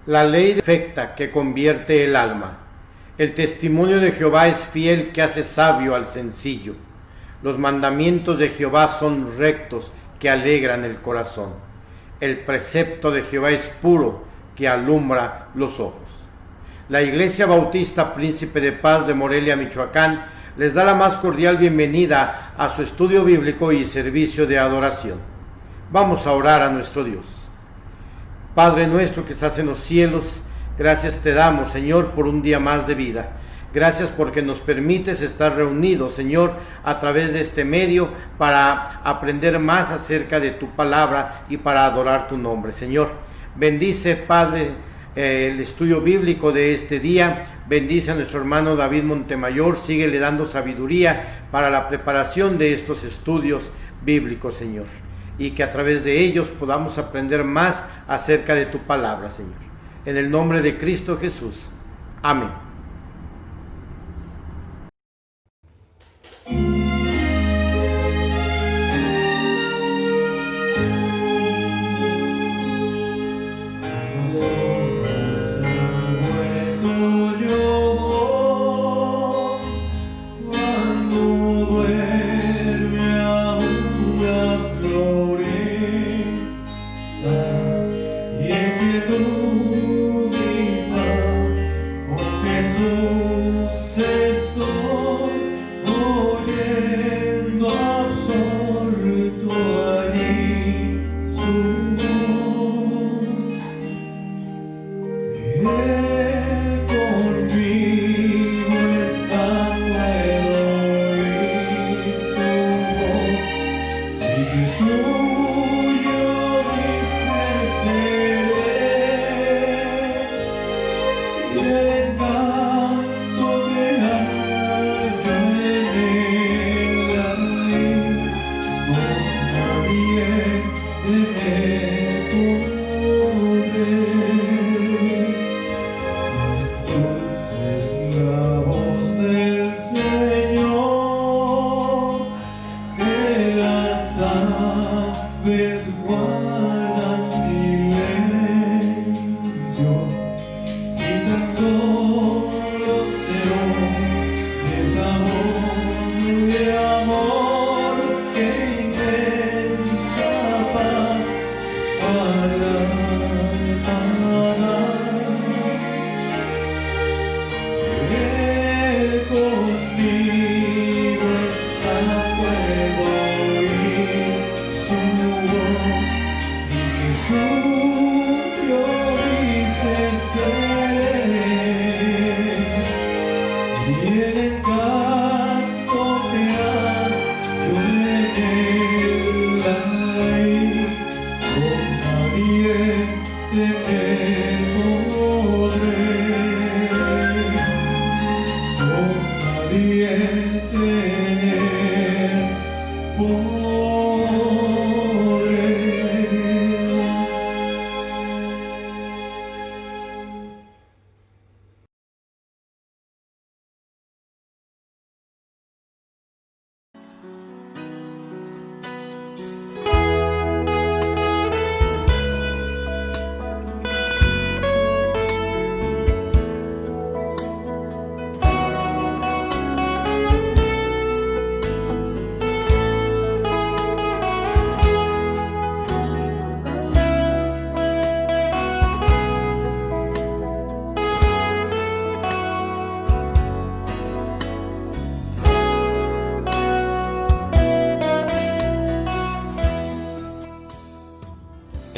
La ley perfecta que convierte el alma. El testimonio de Jehová es fiel que hace sabio al sencillo. Los mandamientos de Jehová son rectos que alegran el corazón. El precepto de Jehová es puro que alumbra los ojos. La Iglesia Bautista Príncipe de Paz de Morelia, Michoacán, les da la más cordial bienvenida a su estudio bíblico y servicio de adoración. Vamos a orar a nuestro Dios. Padre nuestro que estás en los cielos, gracias te damos, Señor, por un día más de vida. Gracias porque nos permites estar reunidos, Señor, a través de este medio para aprender más acerca de tu palabra y para adorar tu nombre, Señor. Bendice, Padre, el estudio bíblico de este día. Bendice a nuestro hermano David Montemayor. Síguele dando sabiduría para la preparación de estos estudios bíblicos, Señor. Y que a través de ellos podamos aprender más acerca de tu palabra, Señor. En el nombre de Cristo Jesús. Amén.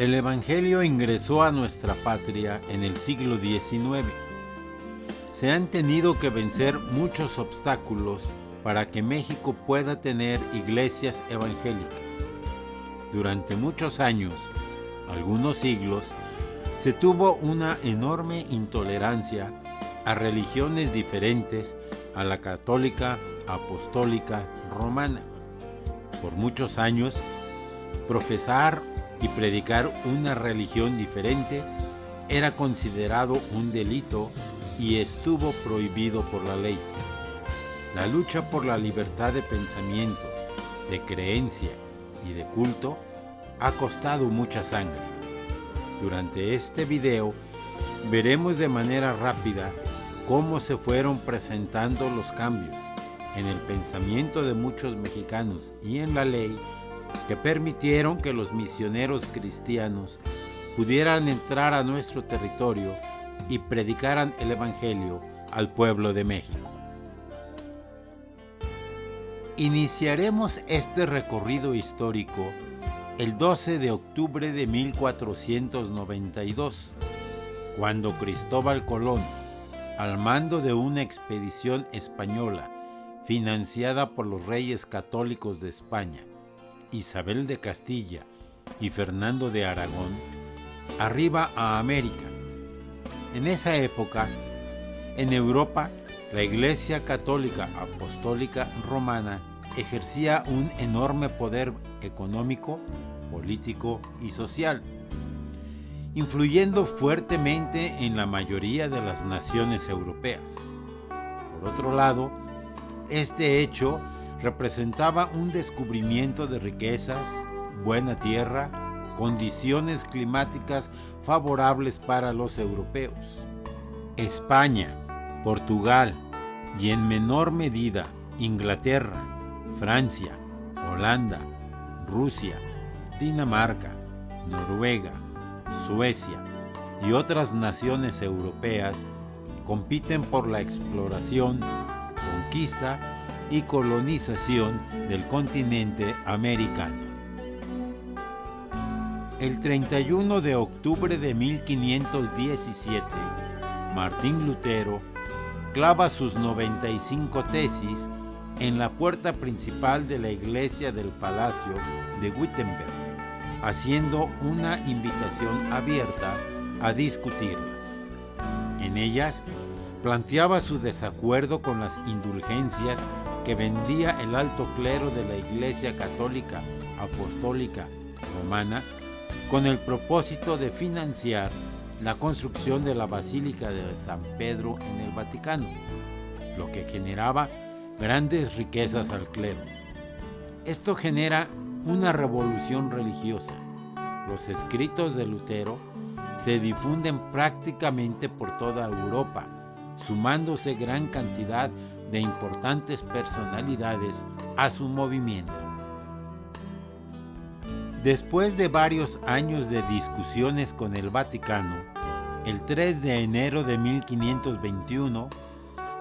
El Evangelio ingresó a nuestra patria en el siglo XIX. Se han tenido que vencer muchos obstáculos para que México pueda tener iglesias evangélicas. Durante muchos años, algunos siglos, se tuvo una enorme intolerancia a religiones diferentes a la católica, apostólica, romana. Por muchos años, profesar y predicar una religión diferente era considerado un delito y estuvo prohibido por la ley. La lucha por la libertad de pensamiento, de creencia y de culto ha costado mucha sangre. Durante este video veremos de manera rápida cómo se fueron presentando los cambios en el pensamiento de muchos mexicanos y en la ley que permitieron que los misioneros cristianos pudieran entrar a nuestro territorio y predicaran el Evangelio al pueblo de México. Iniciaremos este recorrido histórico el 12 de octubre de 1492, cuando Cristóbal Colón, al mando de una expedición española financiada por los reyes católicos de España, Isabel de Castilla y Fernando de Aragón, arriba a América. En esa época, en Europa, la Iglesia Católica Apostólica Romana ejercía un enorme poder económico, político y social, influyendo fuertemente en la mayoría de las naciones europeas. Por otro lado, este hecho representaba un descubrimiento de riquezas, buena tierra, condiciones climáticas favorables para los europeos. España, Portugal y en menor medida Inglaterra, Francia, Holanda, Rusia, Dinamarca, Noruega, Suecia y otras naciones europeas compiten por la exploración, conquista y colonización del continente americano. El 31 de octubre de 1517, Martín Lutero clava sus 95 tesis en la puerta principal de la iglesia del Palacio de Wittenberg, haciendo una invitación abierta a discutirlas. En ellas planteaba su desacuerdo con las indulgencias que vendía el alto clero de la Iglesia Católica Apostólica Romana con el propósito de financiar la construcción de la Basílica de San Pedro en el Vaticano, lo que generaba grandes riquezas al clero. Esto genera una revolución religiosa. Los escritos de Lutero se difunden prácticamente por toda Europa, sumándose gran cantidad de importantes personalidades a su movimiento. Después de varios años de discusiones con el Vaticano, el 3 de enero de 1521,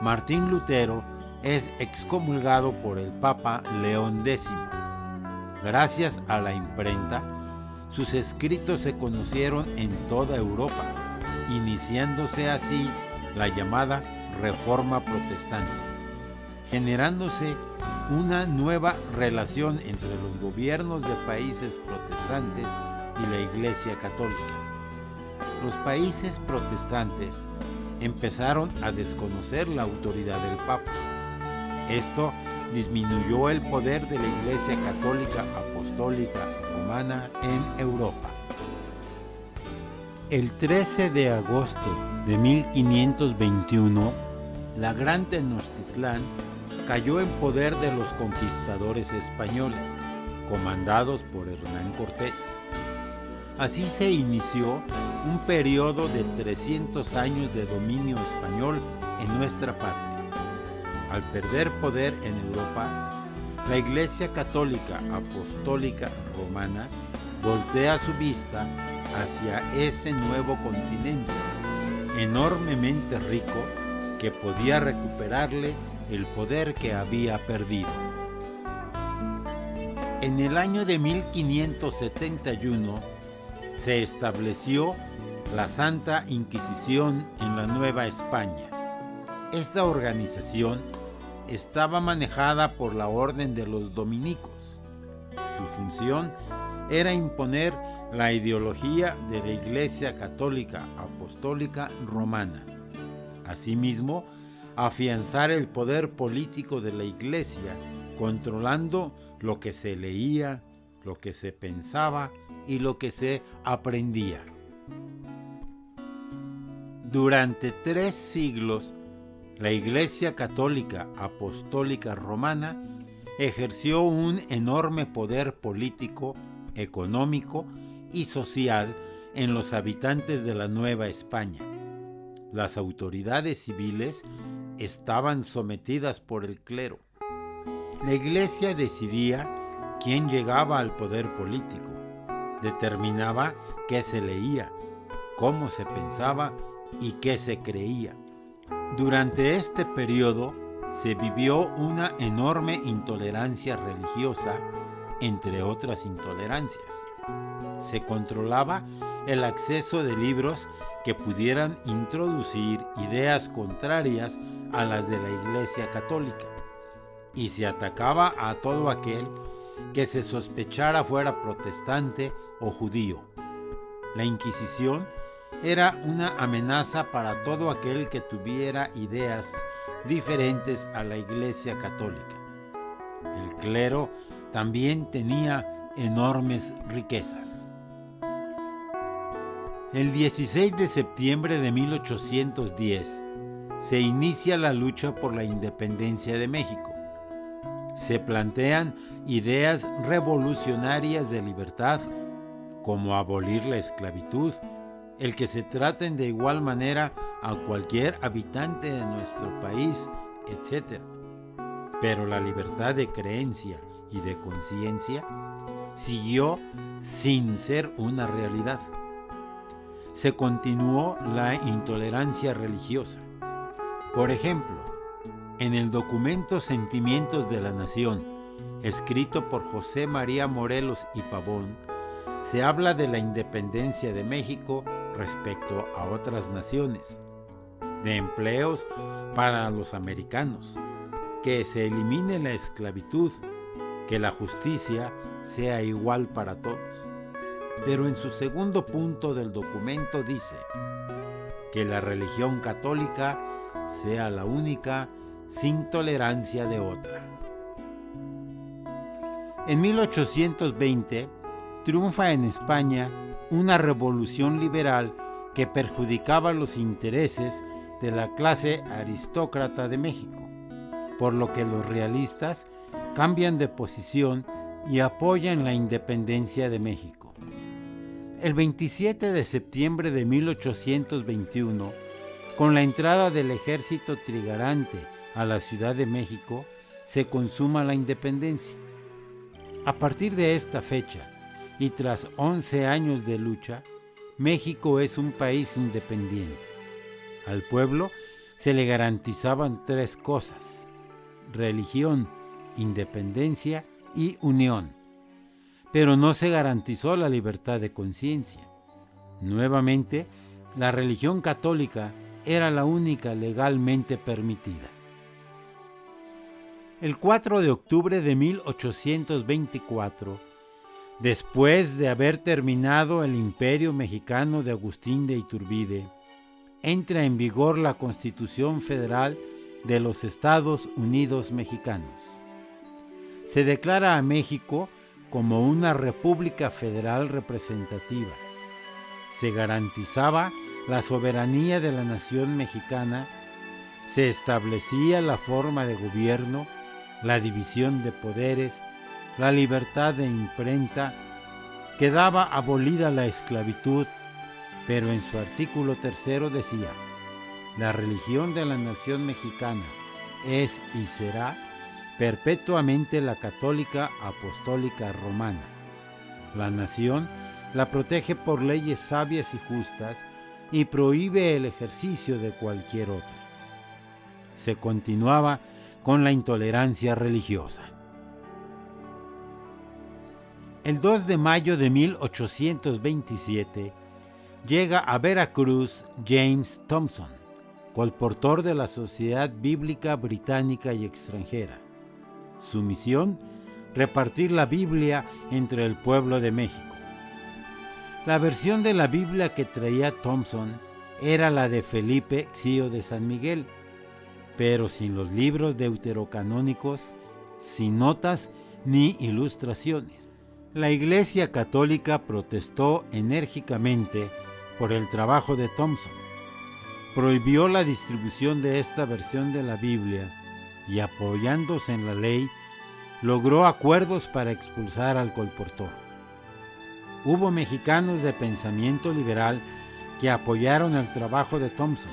Martín Lutero es excomulgado por el Papa León X. Gracias a la imprenta, sus escritos se conocieron en toda Europa, iniciándose así la llamada Reforma Protestante, generándose una nueva relación entre los gobiernos de países protestantes y la Iglesia Católica. Los países protestantes empezaron a desconocer la autoridad del Papa. Esto disminuyó el poder de la Iglesia Católica Apostólica Romana en Europa. El 13 de agosto de 1521, la Gran Tenochtitlán cayó en poder de los conquistadores españoles, comandados por Hernán Cortés. Así se inició un periodo de 300 años de dominio español en nuestra patria. Al perder poder en Europa, la Iglesia Católica Apostólica Romana voltea su vista hacia ese nuevo continente, enormemente rico, que podía recuperarle el poder que había perdido. En el año de 1571 se estableció la Santa Inquisición en la Nueva España. Esta organización estaba manejada por la Orden de los Dominicos. Su función era imponer la ideología de la Iglesia Católica Apostólica Romana. Asimismo, afianzar el poder político de la Iglesia, controlando lo que se leía, lo que se pensaba y lo que se aprendía. Durante 3 siglos, la Iglesia Católica Apostólica Romana ejerció un enorme poder político, económico y social en los habitantes de la Nueva España. Las autoridades civiles estaban sometidas por el clero. La Iglesia decidía quién llegaba al poder político, determinaba qué se leía, cómo se pensaba y qué se creía. Durante este periodo se vivió una enorme intolerancia religiosa, entre otras intolerancias. Se controlaba el acceso de libros que pudieran introducir ideas contrarias a las de la Iglesia Católica, y se atacaba a todo aquel que se sospechara fuera protestante o judío. La Inquisición era una amenaza para todo aquel que tuviera ideas diferentes a la Iglesia Católica. El clero también tenía enormes riquezas. El 16 de septiembre de 1810 se inicia la lucha por la independencia de México. Se plantean ideas revolucionarias de libertad, como abolir la esclavitud, el que se traten de igual manera a cualquier habitante de nuestro país, etc. Pero la libertad de creencia y de conciencia siguió sin ser una realidad. Se continuó la intolerancia religiosa. Por ejemplo, en el documento Sentimientos de la Nación, escrito por José María Morelos y Pavón, se habla de la independencia de México respecto a otras naciones, de empleos para los americanos, que se elimine la esclavitud, que la justicia sea igual para todos. Pero en su segundo punto del documento dice que la religión católica sea la única, sin tolerancia de otra. En 1820 triunfa en España una revolución liberal que perjudicaba los intereses de la clase aristócrata de México, por lo que los realistas cambian de posición y apoyan la independencia de México. El 27 de septiembre de 1821, con la entrada del ejército trigarante a la Ciudad de México, se consuma la independencia. A partir de esta fecha, y tras 11 años de lucha, México es un país independiente. Al pueblo se le garantizaban 3 cosas: religión, independencia y unión. Pero no se garantizó la libertad de conciencia. Nuevamente, la religión católica era la única legalmente permitida. El 4 de octubre de 1824, después de haber terminado el Imperio Mexicano de Agustín de Iturbide, entra en vigor la Constitución Federal de los Estados Unidos Mexicanos. Se declara a México como una república federal representativa. Se garantizaba la soberanía de la nación mexicana, se establecía la forma de gobierno, la división de poderes, la libertad de imprenta, quedaba abolida la esclavitud, pero en su artículo 3 decía: la religión de la nación mexicana es y será perpetuamente la católica apostólica romana. La nación la protege por leyes sabias y justas y prohíbe el ejercicio de cualquier otra. Se continuaba con la intolerancia religiosa. El 2 de mayo de 1827 llega a Veracruz James Thompson, colportor de la Sociedad Bíblica Británica y Extranjera. Su misión: repartir la Biblia entre el pueblo de México. La versión de la Biblia que traía Thompson era la de Felipe Xío de San Miguel, pero sin los libros deuterocanónicos, sin notas ni ilustraciones. La Iglesia Católica protestó enérgicamente por el trabajo de Thompson. Prohibió la distribución de esta versión de la Biblia y, apoyándose en la ley, logró acuerdos para expulsar al colportor. Hubo mexicanos de pensamiento liberal que apoyaron el trabajo de Thompson,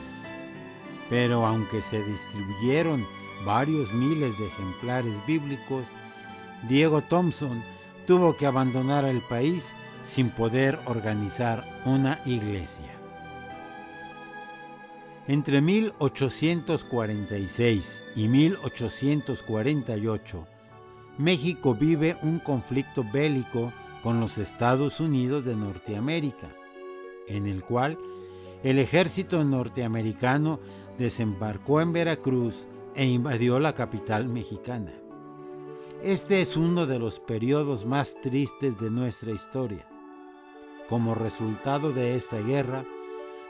pero aunque se distribuyeron varios miles de ejemplares bíblicos, Diego Thompson tuvo que abandonar el país sin poder organizar una iglesia. Entre 1846 y 1848, México vive un conflicto bélico con los Estados Unidos de Norteamérica, en el cual el ejército norteamericano desembarcó en Veracruz e invadió la capital mexicana. Este es uno de los periodos más tristes de nuestra historia. Como resultado de esta guerra,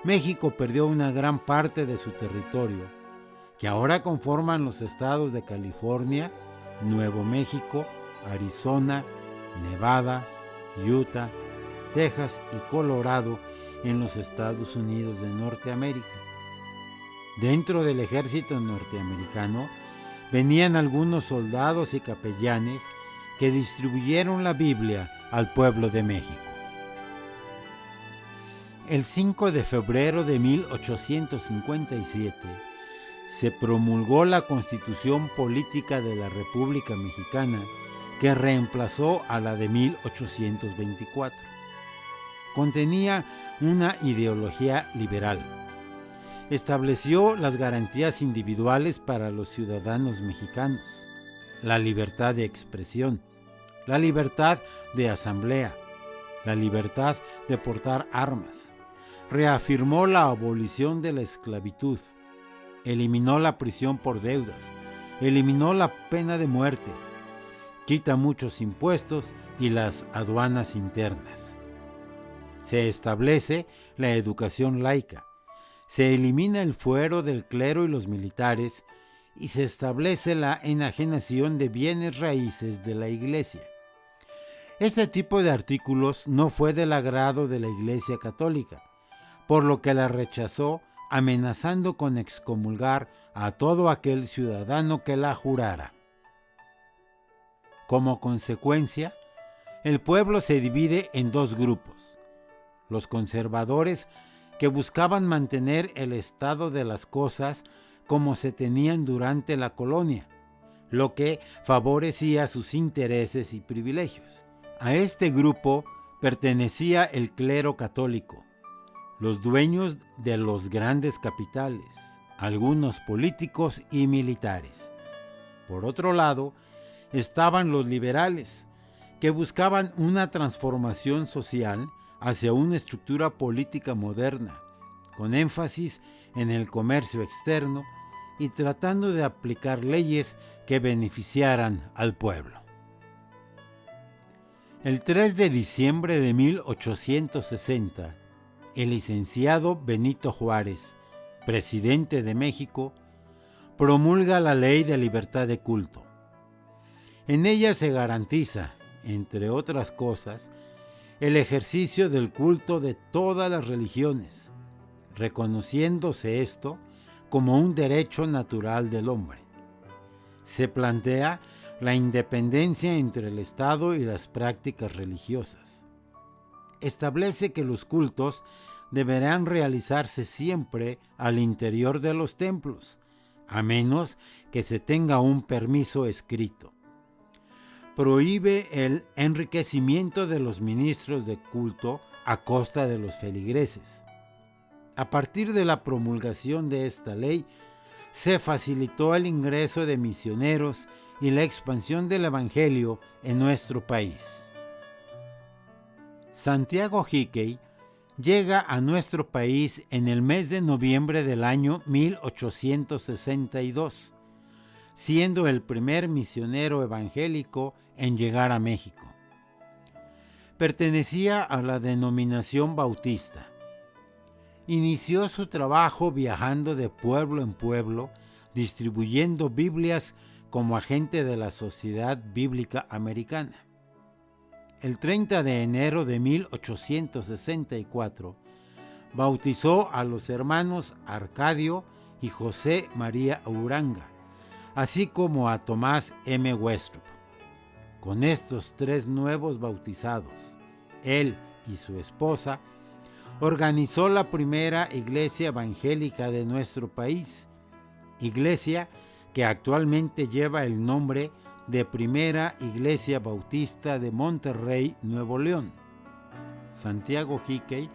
México perdió una gran parte de su territorio, que ahora conforman los estados de California, Nuevo México, Arizona, Nevada, Utah, Texas y Colorado en los Estados Unidos de Norteamérica. Dentro del ejército norteamericano venían algunos soldados y capellanes que distribuyeron la Biblia al pueblo de México. El 5 de febrero de 1857 se promulgó la Constitución Política de la República Mexicana, que reemplazó a la de 1824. Contenía una ideología liberal. Estableció las garantías individuales para los ciudadanos mexicanos, la libertad de expresión, la libertad de asamblea, la libertad de portar armas. Reafirmó la abolición de la esclavitud, eliminó la prisión por deudas, eliminó la pena de muerte, quita muchos impuestos y las aduanas internas. Se establece la educación laica, se elimina el fuero del clero y los militares y se establece la enajenación de bienes raíces de la Iglesia. Este tipo de artículos no fue del agrado de la Iglesia Católica, por lo que la rechazó, amenazando con excomulgar a todo aquel ciudadano que la jurara. Como consecuencia, el pueblo se divide en dos grupos: los conservadores, que buscaban mantener el estado de las cosas como se tenían durante la colonia, lo que favorecía sus intereses y privilegios. A este grupo pertenecía el clero católico, los dueños de los grandes capitales, algunos políticos y militares. Por otro lado, estaban los liberales, que buscaban una transformación social hacia una estructura política moderna, con énfasis en el comercio externo y tratando de aplicar leyes que beneficiaran al pueblo. El 3 de diciembre de 1860, el licenciado Benito Juárez, presidente de México, promulga la Ley de Libertad de Culto. En ella se garantiza, entre otras cosas, el ejercicio del culto de todas las religiones, reconociéndose esto como un derecho natural del hombre. Se plantea la independencia entre el Estado y las prácticas religiosas. Establece que los cultos deberán realizarse siempre al interior de los templos, a menos que se tenga un permiso escrito. Prohíbe el enriquecimiento de los ministros de culto a costa de los feligreses. A partir de la promulgación de esta ley, se facilitó el ingreso de misioneros y la expansión del Evangelio en nuestro país. Santiago Hickey llega a nuestro país en el mes de noviembre del año 1862, siendo el primer misionero evangélico en llegar a México. Pertenecía a la denominación bautista. Inició su trabajo viajando de pueblo en pueblo, distribuyendo Biblias como agente de la Sociedad Bíblica Americana. El 30 de enero de 1864, bautizó a los hermanos Arcadio y José María Uranga, así como a Tomás M. Westrup. Con estos tres nuevos bautizados, él y su esposa organizó la primera iglesia evangélica de nuestro país, iglesia que actualmente lleva el nombre de Primera Iglesia Bautista de Monterrey, Nuevo León. Santiago Hickey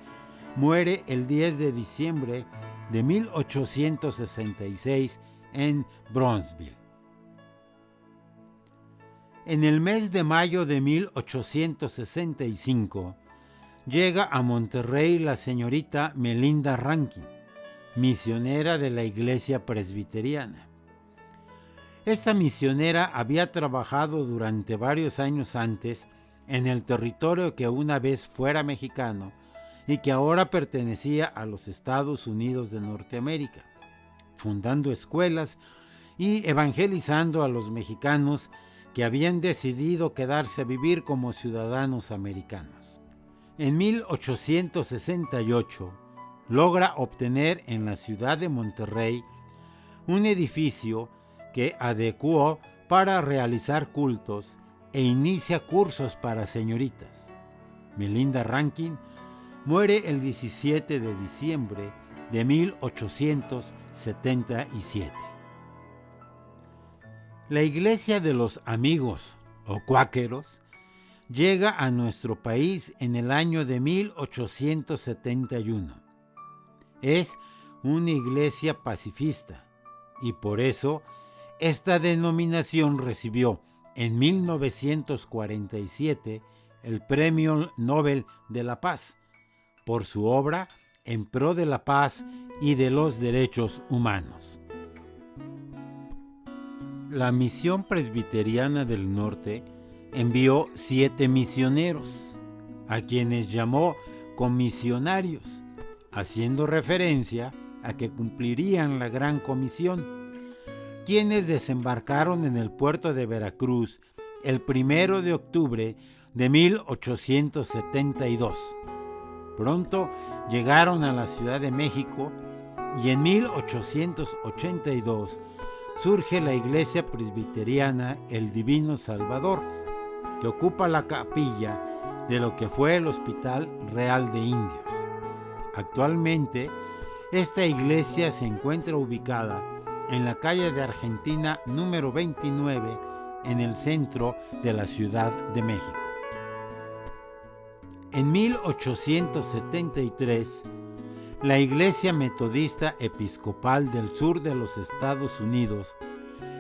muere el 10 de diciembre de 1866 en Bronzeville. En el mes de mayo de 1865 llega a Monterrey la señorita Melinda Rankin, misionera de la Iglesia Presbiteriana. Esta misionera había trabajado durante varios años antes en el territorio que una vez fuera mexicano y que ahora pertenecía a los Estados Unidos de Norteamérica, fundando escuelas y evangelizando a los mexicanos que habían decidido quedarse a vivir como ciudadanos americanos. En 1868 logra obtener en la ciudad de Monterrey un edificio que adecuó para realizar cultos e inicia cursos para señoritas. Melinda Rankin muere el 17 de diciembre de 1877. La Iglesia de los Amigos, o Cuáqueros, llega a nuestro país en el año de 1871. Es una iglesia pacifista y por eso esta denominación recibió en 1947 el Premio Nobel de la Paz por su obra en pro de la paz y de los derechos humanos. La Misión Presbiteriana del Norte envió 7 misioneros, a quienes llamó comisionarios, haciendo referencia a que cumplirían la Gran Comisión, quienes desembarcaron en el puerto de Veracruz el 1 de octubre de 1872. Pronto llegaron a la Ciudad de México y en 1882 surge la Iglesia Presbiteriana El Divino Salvador, que ocupa la capilla de lo que fue el Hospital Real de Indios. Actualmente, esta iglesia se encuentra ubicada en la calle de Argentina número 29, en el centro de la Ciudad de México. En 1873, la Iglesia Metodista Episcopal del sur de los Estados Unidos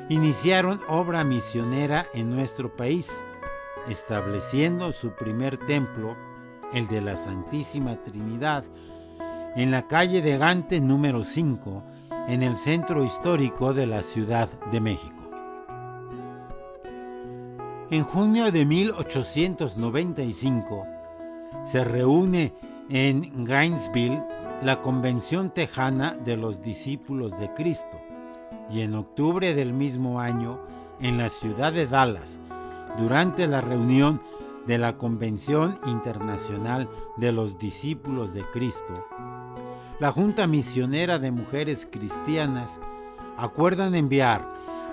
iniciaron obra misionera en nuestro país, estableciendo su primer templo, el de la Santísima Trinidad, en la calle de Gante número 5, en el centro histórico de la Ciudad de México. En junio de 1895 se reúne en Gainesville la Convención Tejana de los Discípulos de Cristo y en octubre del mismo año, en la ciudad de Dallas, durante la reunión de la Convención Internacional de los Discípulos de Cristo, la Junta Misionera de Mujeres Cristianas acuerdan enviar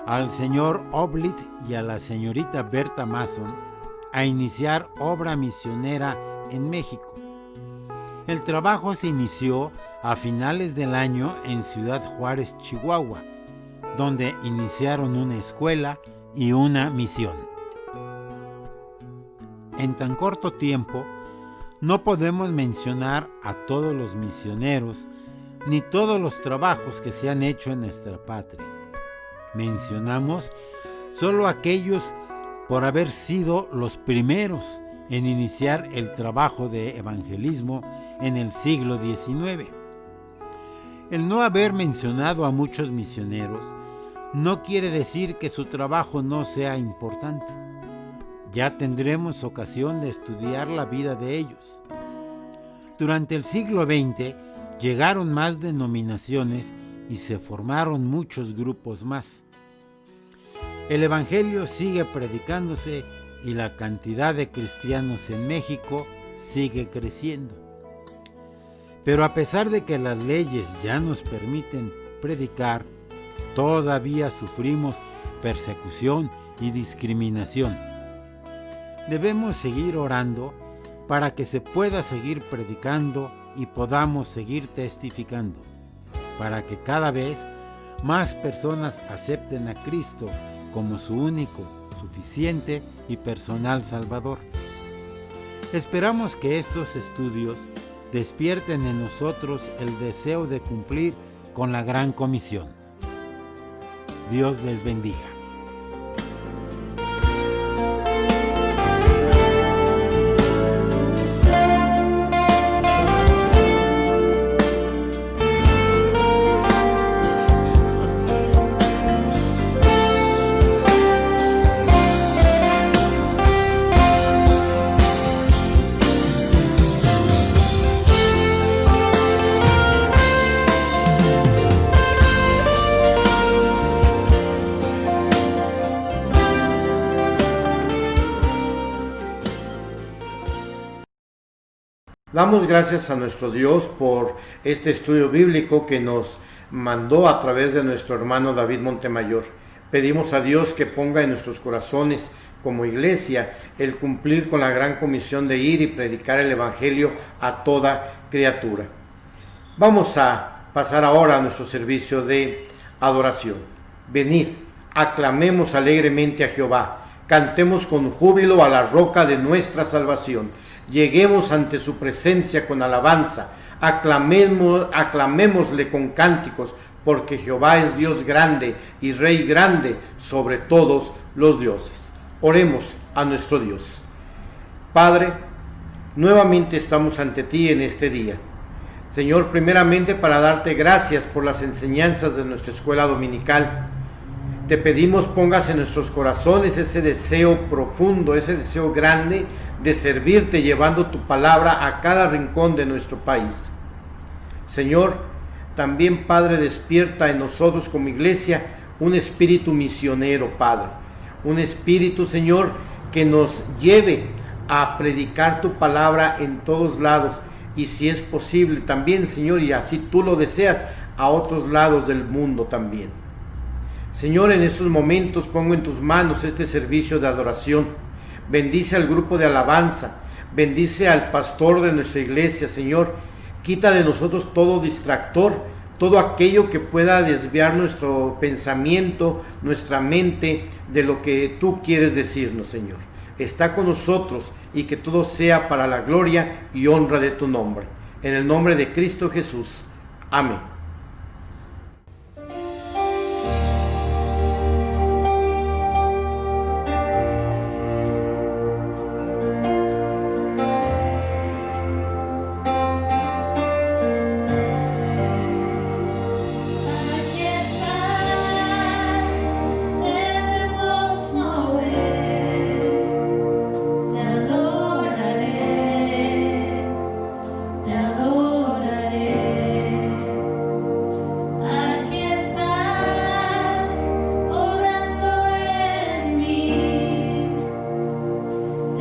al señor Oblit y a la señorita Berta Mason a iniciar obra misionera en México. El trabajo se inició a finales del año en Ciudad Juárez, Chihuahua, donde iniciaron una escuela y una misión. En tan corto tiempo, no podemos mencionar a todos los misioneros ni todos los trabajos que se han hecho en nuestra patria. Mencionamos solo aquellos por haber sido los primeros en iniciar el trabajo de evangelismo en el siglo XIX. El no haber mencionado a muchos misioneros no quiere decir que su trabajo no sea importante. Ya tendremos ocasión de estudiar la vida de ellos. Durante el siglo XX llegaron más denominaciones y se formaron muchos grupos más. El Evangelio sigue predicándose y la cantidad de cristianos en México sigue creciendo. Pero a pesar de que las leyes ya nos permiten predicar, todavía sufrimos persecución y discriminación. Debemos seguir orando para que se pueda seguir predicando y podamos seguir testificando, para que cada vez más personas acepten a Cristo como su único, suficiente y personal Salvador. Esperamos que estos estudios despierten en nosotros el deseo de cumplir con la gran comisión. Dios les bendiga. Damos gracias a nuestro Dios por este estudio bíblico que nos mandó a través de nuestro hermano David Montemayor. Pedimos a Dios que ponga en nuestros corazones como iglesia el cumplir con la gran comisión de ir y predicar el Evangelio a toda criatura. Vamos a pasar ahora a nuestro servicio de adoración. Venid, aclamemos alegremente a Jehová, cantemos con júbilo a la roca de nuestra salvación. Lleguemos ante su presencia con alabanza, aclamémosle con cánticos, porque Jehová es Dios grande y Rey grande sobre todos los dioses. Oremos a nuestro Dios. Padre, nuevamente estamos ante ti en este día. Señor, primeramente para darte gracias por las enseñanzas de nuestra escuela dominical. Te pedimos pongas en nuestros corazones ese deseo profundo, ese deseo grande de servirte llevando tu palabra a cada rincón de nuestro país. Señor, también Padre, despierta en nosotros como iglesia un espíritu misionero, Padre. Un espíritu, Señor, que nos lleve a predicar tu palabra en todos lados y si es posible también, Señor, y así tú lo deseas, a otros lados del mundo también. Señor, en estos momentos pongo en tus manos este servicio de adoración. Bendice al grupo de alabanza, bendice al pastor de nuestra iglesia, Señor. Quita de nosotros todo distractor, todo aquello que pueda desviar nuestro pensamiento, nuestra mente de lo que tú quieres decirnos, Señor. Está con nosotros y que todo sea para la gloria y honra de tu nombre. En el nombre de Cristo Jesús. Amén.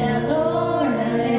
Adoraré.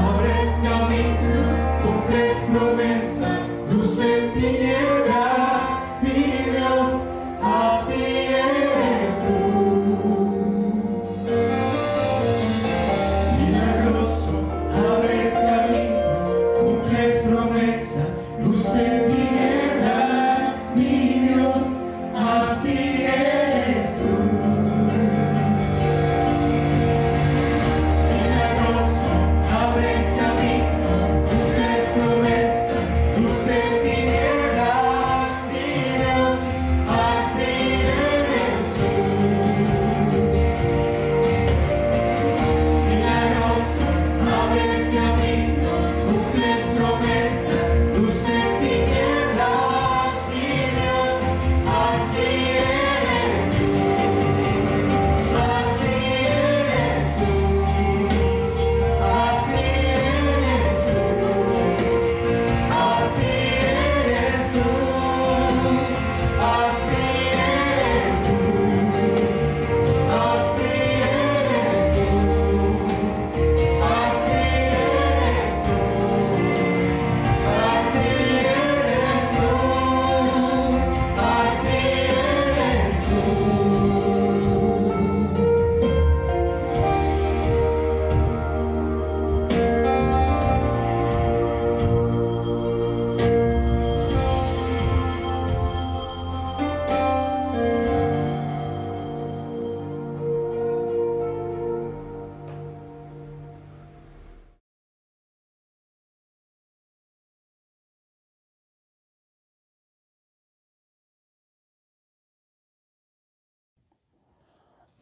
Abres camino, cumples promesas, luz en tinieblas,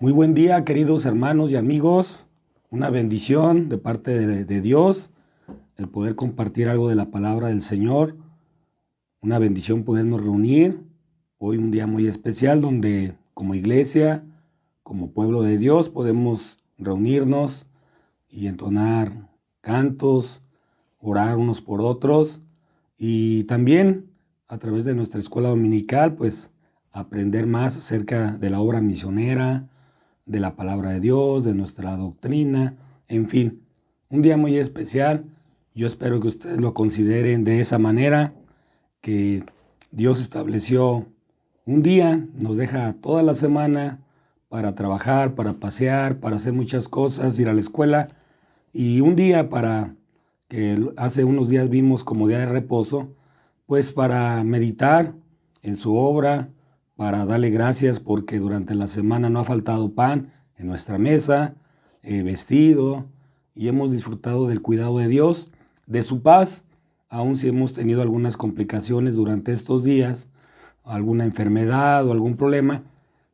Muy buen día, queridos hermanos y amigos. Una bendición de parte de Dios, el poder compartir algo de la palabra del Señor. Una bendición podernos reunir. Hoy un día muy especial donde como iglesia, como pueblo de Dios, podemos reunirnos y entonar cantos, orar unos por otros y también a través de nuestra escuela dominical, pues aprender más acerca de la obra misionera, de la palabra de Dios, de nuestra doctrina, en fin, un día muy especial. Yo espero que ustedes lo consideren de esa manera, que Dios estableció un día, nos deja toda la semana para trabajar, para pasear, para hacer muchas cosas, ir a la escuela, y un día para, que hace unos días vimos como día de reposo, pues para meditar en su obra, para darle gracias porque durante la semana no ha faltado pan en nuestra mesa, vestido, y hemos disfrutado del cuidado de Dios, de su paz, aun si hemos tenido algunas complicaciones durante estos días, alguna enfermedad o algún problema,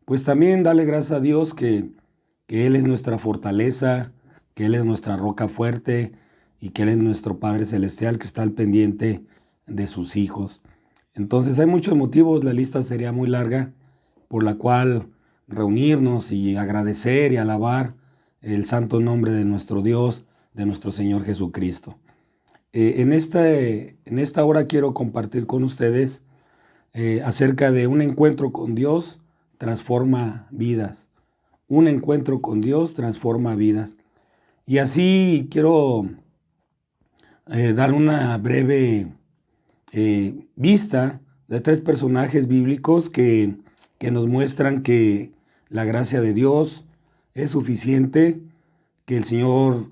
pues también darle gracias a Dios que Él es nuestra fortaleza, que Él es nuestra roca fuerte y que Él es nuestro Padre Celestial que está al pendiente de sus hijos. Entonces hay muchos motivos, la lista sería muy larga, por la cual reunirnos y agradecer y alabar el santo nombre de nuestro Dios, de nuestro Señor Jesucristo. En esta hora quiero compartir con ustedes acerca de un encuentro con Dios transforma vidas. Un encuentro con Dios transforma vidas. Y así quiero dar una breve vista de 3 personajes bíblicos que nos muestran que la gracia de Dios es suficiente, que el Señor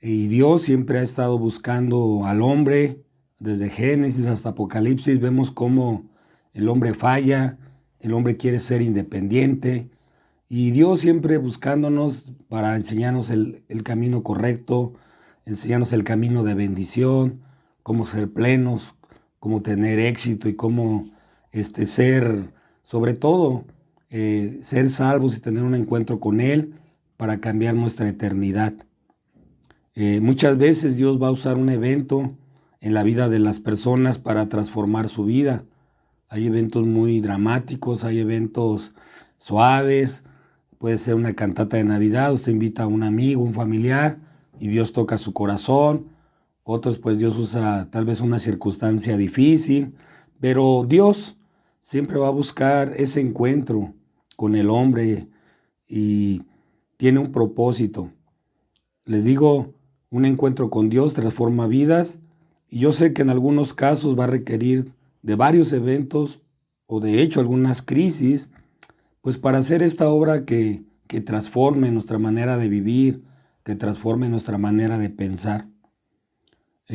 y Dios siempre ha estado buscando al hombre, desde Génesis hasta Apocalipsis. Vemos cómo el hombre falla, el hombre quiere ser independiente, y Dios siempre buscándonos para enseñarnos el camino correcto, enseñarnos el camino de bendición, cómo ser plenos, cómo tener éxito y cómo ser, sobre todo, ser salvos y tener un encuentro con Él para cambiar nuestra eternidad. Muchas veces Dios va a usar un evento en la vida de las personas para transformar su vida. Hay eventos muy dramáticos, hay eventos suaves, puede ser una cantata de Navidad, usted invita a un amigo, un familiar y Dios toca su corazón. Otros pues Dios usa tal vez una circunstancia difícil, pero Dios siempre va a buscar ese encuentro con el hombre y tiene un propósito. Les digo, un encuentro con Dios transforma vidas y yo sé que en algunos casos va a requerir de varios eventos o de hecho algunas crisis, pues para hacer esta obra que transforme nuestra manera de vivir, que transforme nuestra manera de pensar.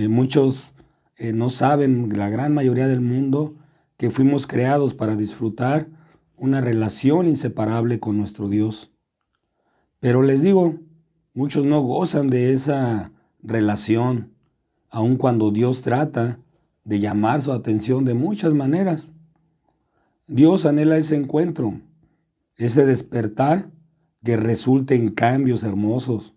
Muchos no saben, la gran mayoría del mundo, que fuimos creados para disfrutar una relación inseparable con nuestro Dios. Pero les digo, muchos no gozan de esa relación, aun cuando Dios trata de llamar su atención de muchas maneras. Dios anhela ese encuentro, ese despertar que resulte en cambios hermosos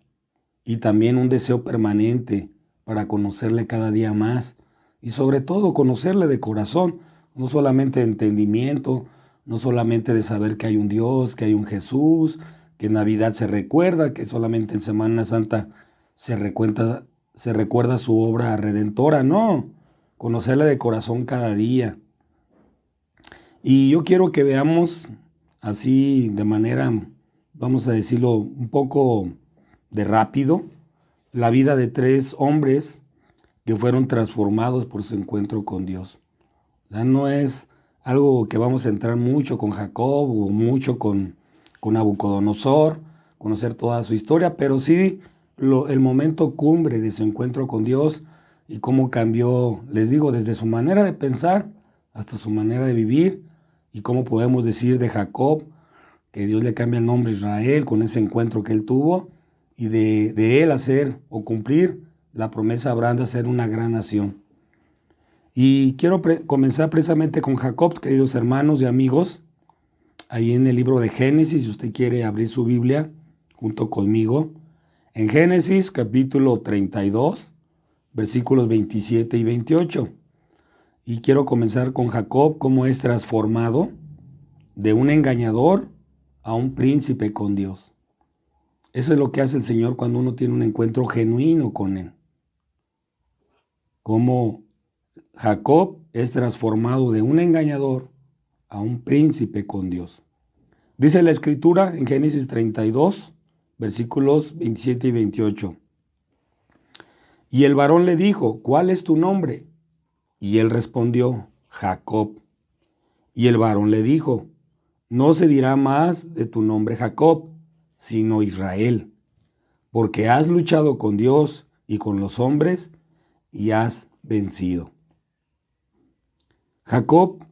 y también un deseo permanente para conocerle cada día más y sobre todo conocerle de corazón, no solamente de entendimiento, no solamente de saber que hay un Dios, que hay un Jesús, que en Navidad se recuerda, que solamente en Semana Santa se recuerda su obra redentora, no, conocerle de corazón cada día. Y yo quiero que veamos así de manera, vamos a decirlo, un poco de rápido, la vida de 3 hombres que fueron transformados por su encuentro con Dios. O sea, no es algo que vamos a entrar mucho con Jacob o mucho con Nabucodonosor, conocer toda su historia, pero sí el momento cumbre de su encuentro con Dios y cómo cambió, les digo, desde su manera de pensar hasta su manera de vivir, y cómo podemos decir de Jacob que Dios le cambia el nombre a Israel con ese encuentro que él tuvo, y de él hacer o cumplir la promesa a Abraham de hacer una gran nación. Y quiero comenzar precisamente con Jacob, queridos hermanos y amigos, ahí en el libro de Génesis, si usted quiere abrir su Biblia junto conmigo, en Génesis capítulo 32, versículos 27 y 28. Y quiero comenzar con Jacob, cómo es transformado de un engañador a un príncipe con Dios. Eso es lo que hace el Señor cuando uno tiene un encuentro genuino con Él. Cómo Jacob es transformado de un engañador a un príncipe con Dios. Dice la Escritura en Génesis 32, versículos 27 y 28. Y el varón le dijo, ¿cuál es tu nombre? Y él respondió, Jacob. Y el varón le dijo, no se dirá más de tu nombre Jacob, sino Israel, porque has luchado con Dios y con los hombres y has vencido. Jacob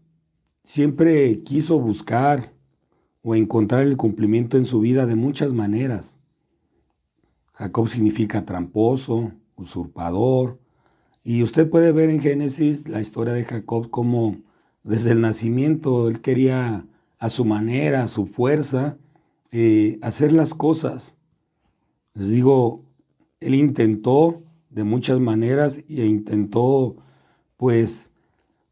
siempre quiso buscar o encontrar el cumplimiento en su vida de muchas maneras. Jacob significa tramposo, usurpador, y usted puede ver en Génesis la historia de Jacob como desde el nacimiento él quería a su manera, a su fuerza, hacer las cosas. Les digo, él intentó de muchas maneras e intentó pues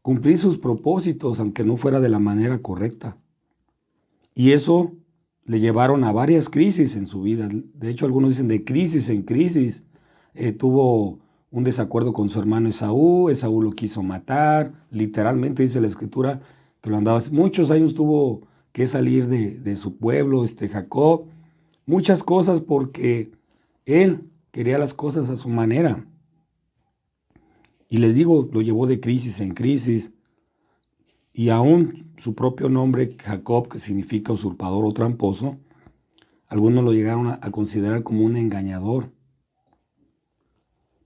cumplir sus propósitos, aunque no fuera de la manera correcta. Y eso le llevaron a varias crisis en su vida. De hecho, algunos dicen de crisis en crisis. Tuvo un desacuerdo con su hermano Esaú lo quiso matar. Literalmente dice la Escritura que lo andaba. Muchos años tuvo que salir de su pueblo, Jacob. Muchas cosas porque él quería las cosas a su manera. Y les digo, lo llevó de crisis en crisis. Y aún su propio nombre, Jacob, que significa usurpador o tramposo, algunos lo llegaron a considerar como un engañador.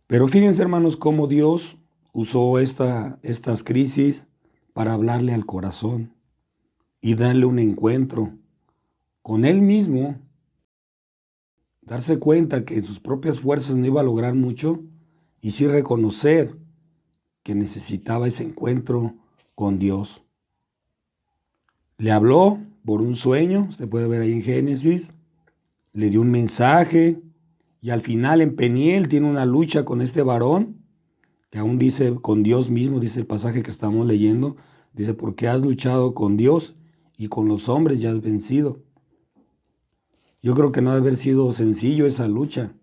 Pero fíjense, hermanos, cómo Dios usó estas crisis para hablarle al corazón y darle un encuentro con Él mismo, darse cuenta que en sus propias fuerzas no iba a lograr mucho y sí reconocer que necesitaba ese encuentro con Dios. Le habló por un sueño, usted puede ver ahí en Génesis, le dio un mensaje y al final en Peniel tiene una lucha con este varón, que aún dice con Dios mismo, dice el pasaje que estamos leyendo, dice, porque has luchado con Dios y con los hombres ya has vencido. Yo creo que no ha de haber sido sencillo esa lucha,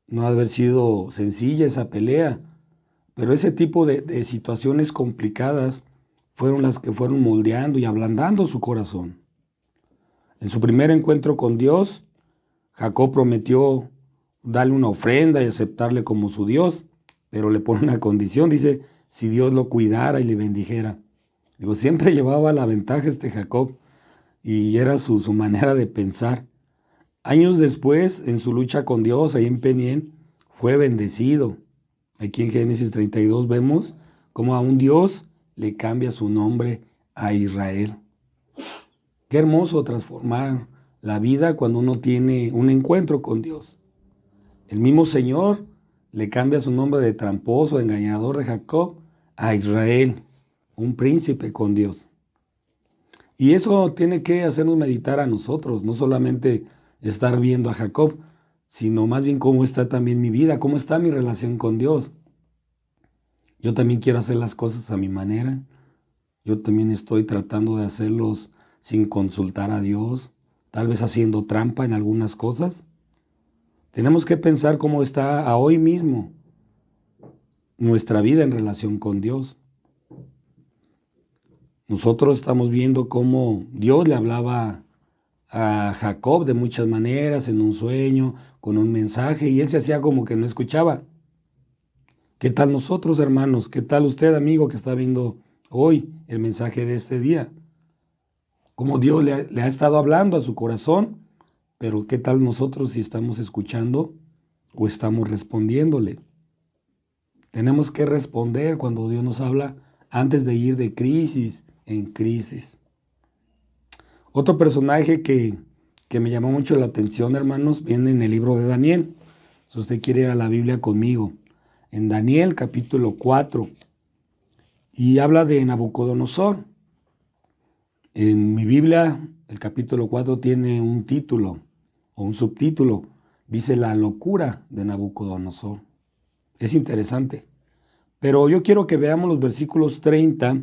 no ha de haber sido sencilla esa pelea, pero ese tipo de situaciones complicadas fueron las que fueron moldeando y ablandando su corazón. En su primer encuentro con Dios, Jacob prometió darle una ofrenda y aceptarle como su Dios, pero le pone una condición, dice, si Dios lo cuidara y le bendijera. Digo, siempre llevaba la ventaja Jacob y era su manera de pensar. Años después, en su lucha con Dios, ahí en Peniel, fue bendecido. Aquí en Génesis 32 vemos cómo a un Dios le cambia su nombre a Israel. Qué hermoso transformar la vida cuando uno tiene un encuentro con Dios. El mismo Señor le cambia su nombre de tramposo, engañador de Jacob a Israel, un príncipe con Dios. Y eso tiene que hacernos meditar a nosotros, no solamente estar viendo a Jacob, sino más bien cómo está también mi vida, cómo está mi relación con Dios. Yo también quiero hacer las cosas a mi manera. Yo también estoy tratando de hacerlos sin consultar a Dios, tal vez haciendo trampa en algunas cosas. Tenemos que pensar cómo está a hoy mismo nuestra vida en relación con Dios. Nosotros estamos viendo cómo Dios le hablaba a Jacob de muchas maneras, en un sueño, con un mensaje, y él se hacía como que no escuchaba. ¿Qué tal nosotros, hermanos? ¿Qué tal usted, amigo, que está viendo hoy el mensaje de este día? Cómo Dios le ha estado hablando a su corazón, pero ¿qué tal nosotros si estamos escuchando o estamos respondiéndole? Tenemos que responder cuando Dios nos habla antes de ir de crisis en crisis. Otro personaje que me llamó mucho la atención, hermanos, viene en el libro de Daniel. Si usted quiere ir a la Biblia conmigo, en Daniel capítulo 4, y habla de Nabucodonosor. En mi Biblia, el capítulo 4 tiene un título o un subtítulo. Dice la locura de Nabucodonosor. Es interesante. Pero yo quiero que veamos los versículos 30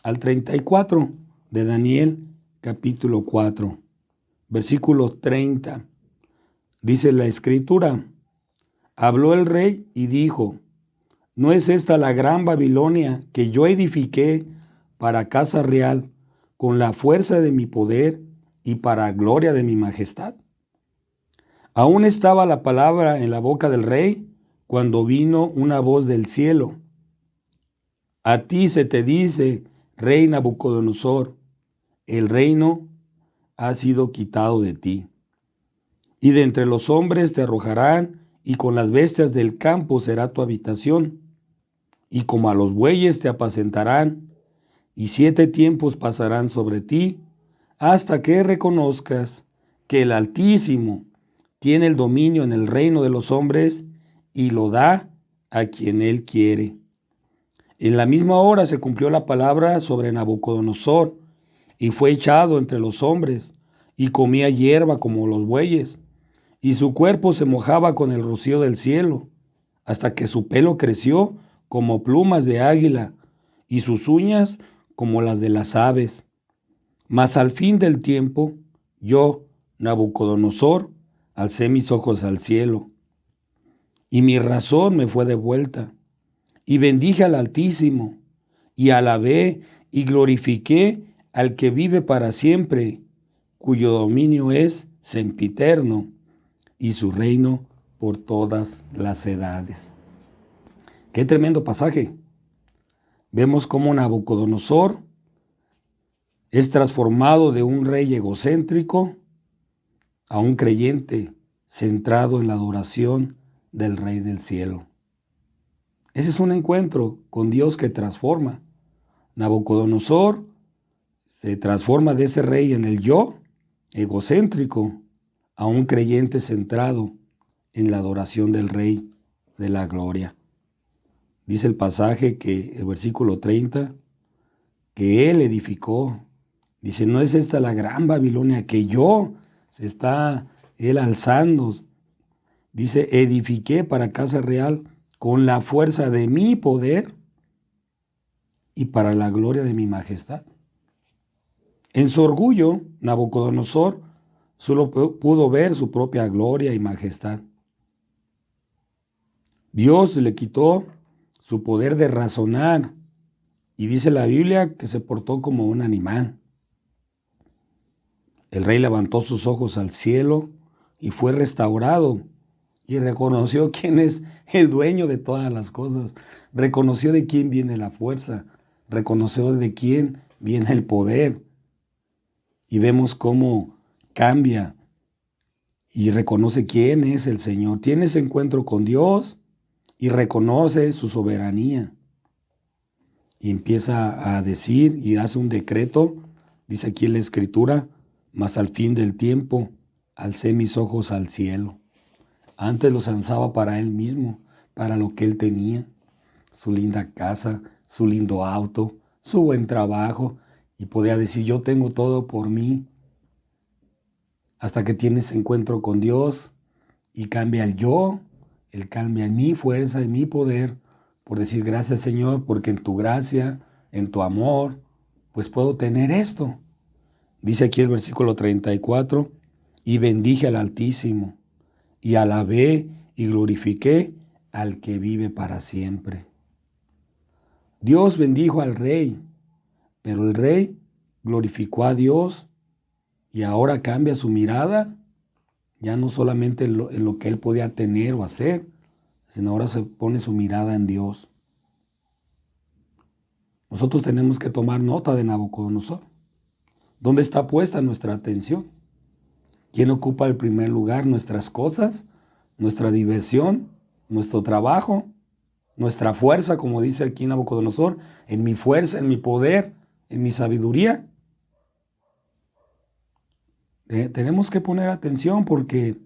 al 34 de Daniel, capítulo 4. Versículo 30. Dice la escritura: habló el rey y dijo: ¿no es esta la gran Babilonia que yo edifiqué para casa real con la fuerza de mi poder y para gloria de mi majestad? Aún estaba la palabra en la boca del rey cuando vino una voz del cielo: a ti se te dice, rey Nabucodonosor, el reino ha sido quitado de ti, y de entre los hombres te arrojarán, y con las bestias del campo será tu habitación, y como a los bueyes te apacentarán, y 7 tiempos pasarán sobre ti, hasta que reconozcas que el Altísimo tiene el dominio en el reino de los hombres, y lo da a quien él quiere. En la misma hora se cumplió la palabra sobre Nabucodonosor, y fue echado entre los hombres, y comía hierba como los bueyes, y su cuerpo se mojaba con el rocío del cielo, hasta que su pelo creció como plumas de águila, y sus uñas como las de las aves. Mas al fin del tiempo, yo, Nabucodonosor, alcé mis ojos al cielo, y mi razón me fue devuelta, y bendije al Altísimo, y alabé y glorifiqué al que vive para siempre, cuyo dominio es sempiterno, y su reino por todas las edades. Qué tremendo pasaje. Vemos cómo Nabucodonosor es transformado de un rey egocéntrico a un creyente centrado en la adoración del Rey del Cielo. Ese es un encuentro con Dios que transforma. Nabucodonosor se transforma de ese rey en el yo egocéntrico a un creyente centrado en la adoración del Rey de la gloria. Dice el pasaje que el versículo 30, que él edificó. Dice, ¿no es esta la gran Babilonia que yo se está él alzando? Dice, edifiqué para casa real con la fuerza de mi poder y para la gloria de mi majestad. En su orgullo, Nabucodonosor solo pudo ver su propia gloria y majestad. Dios le quitó su poder de razonar, y dice la Biblia que se portó como un animal. El rey levantó sus ojos al cielo y fue restaurado, y reconoció quién es el dueño de todas las cosas, reconoció de quién viene la fuerza, reconoció de quién viene el poder, y vemos cómo cambia y reconoce quién es el Señor. Tiene ese encuentro con Dios y reconoce su soberanía. Y empieza a decir y hace un decreto, dice aquí en la Escritura, mas al fin del tiempo alcé mis ojos al cielo. Antes los alzaba para él mismo, para lo que él tenía, su linda casa, su lindo auto, su buen trabajo, y podía decir, yo tengo todo por mí. Hasta que tienes encuentro con Dios y cambia el yo, Él cambia mi fuerza y mi poder, por decir gracias Señor, porque en tu gracia, en tu amor, pues puedo tener esto. Dice aquí el versículo 34, y bendije al Altísimo, y alabé y glorifiqué al que vive para siempre. Dios bendijo al rey, pero el rey glorificó a Dios y ahora cambia su mirada, ya no solamente en lo que él podía tener o hacer, sino ahora se pone su mirada en Dios. Nosotros tenemos que tomar nota de Nabucodonosor. ¿Dónde está puesta nuestra atención? ¿Quién ocupa el primer lugar? ¿Nuestras cosas? ¿Nuestra diversión? ¿Nuestro trabajo? ¿Nuestra fuerza, como dice aquí Nabucodonosor? ¿En mi fuerza, en mi poder, en mi sabiduría? Tenemos que poner atención porque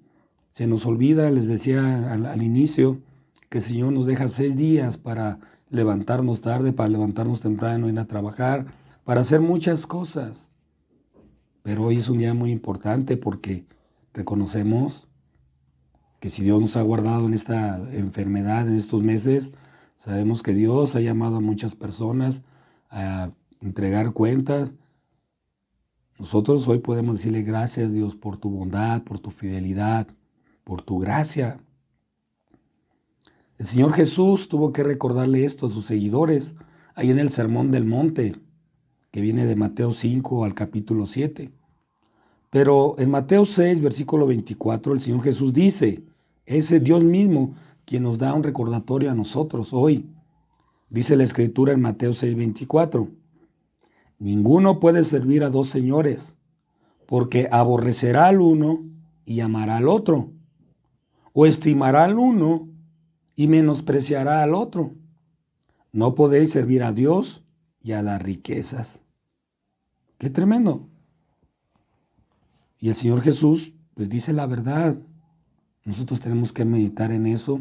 se nos olvida, les decía al inicio, que el Señor nos deja 6 días para levantarnos tarde, para levantarnos temprano, ir a trabajar, para hacer muchas cosas. Pero hoy es un día muy importante porque reconocemos que si Dios nos ha guardado en esta enfermedad, en estos meses, sabemos que Dios ha llamado a muchas personas a entregar cuentas. Nosotros hoy podemos decirle gracias, Dios, por tu bondad, por tu fidelidad, por tu gracia. El Señor Jesús tuvo que recordarle esto a sus seguidores ahí en el Sermón del Monte, que viene de Mateo 5 al capítulo 7. Pero en Mateo 6, versículo 24, el Señor Jesús dice, es Dios mismo quien nos da un recordatorio a nosotros hoy. Dice la Escritura en Mateo 6, 24, ninguno puede servir a dos señores, porque aborrecerá al uno y amará al otro, o estimará al uno y menospreciará al otro. No podéis servir a Dios y a las riquezas. ¡Qué tremendo! Y el Señor Jesús, pues dice la verdad. Nosotros tenemos que meditar en eso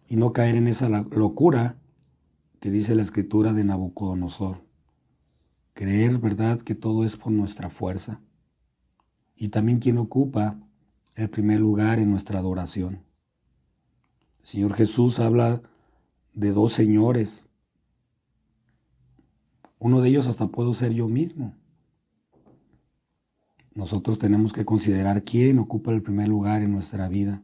y no caer en esa locura que dice la Escritura de Nabucodonosor. Creer, ¿verdad?, que todo es por nuestra fuerza. Y también quien ocupa el primer lugar en nuestra adoración. El Señor Jesús habla de dos señores. Uno de ellos hasta puedo ser yo mismo. Nosotros tenemos que considerar quién ocupa el primer lugar en nuestra vida.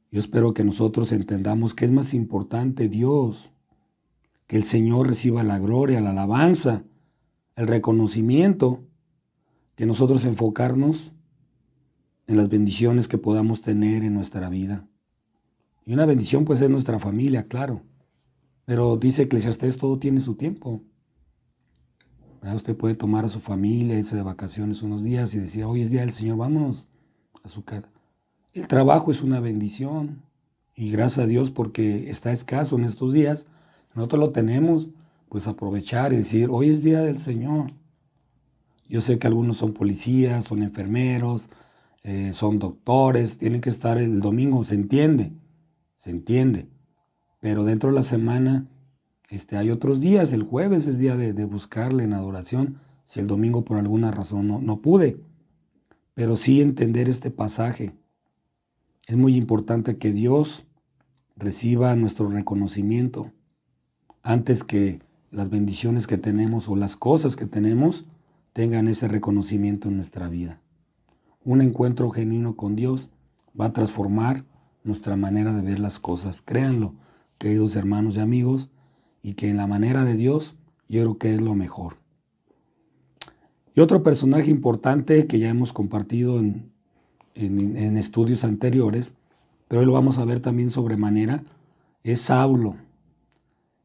Yo espero que nosotros entendamos que es más importante Dios, que el Señor reciba la gloria, la alabanza, el reconocimiento, que nosotros enfocarnos en las bendiciones que podamos tener en nuestra vida. Y una bendición puede ser nuestra familia, claro, pero dice Eclesiastés, todo tiene su tiempo. Usted puede tomar a su familia, irse de vacaciones unos días y decir, hoy es día del Señor, vámonos a su casa. El trabajo es una bendición y gracias a Dios porque está escaso en estos días, nosotros lo tenemos, pues aprovechar y decir, hoy es día del Señor. Yo sé que algunos son policías, son enfermeros, son doctores, tienen que estar el domingo, se entiende, pero dentro de la semana hay otros días, el jueves es día de buscarle en adoración, si el domingo por alguna razón no pude, pero sí entender este pasaje. Es muy importante que Dios reciba nuestro reconocimiento antes que las bendiciones que tenemos o las cosas que tenemos tengan ese reconocimiento en nuestra vida. Un encuentro genuino con Dios va a transformar nuestra manera de ver las cosas. Créanlo, queridos hermanos y amigos, y que en la manera de Dios yo creo que es lo mejor. Y otro personaje importante que ya hemos compartido en estudios anteriores, pero hoy lo vamos a ver también sobremanera, es Saulo.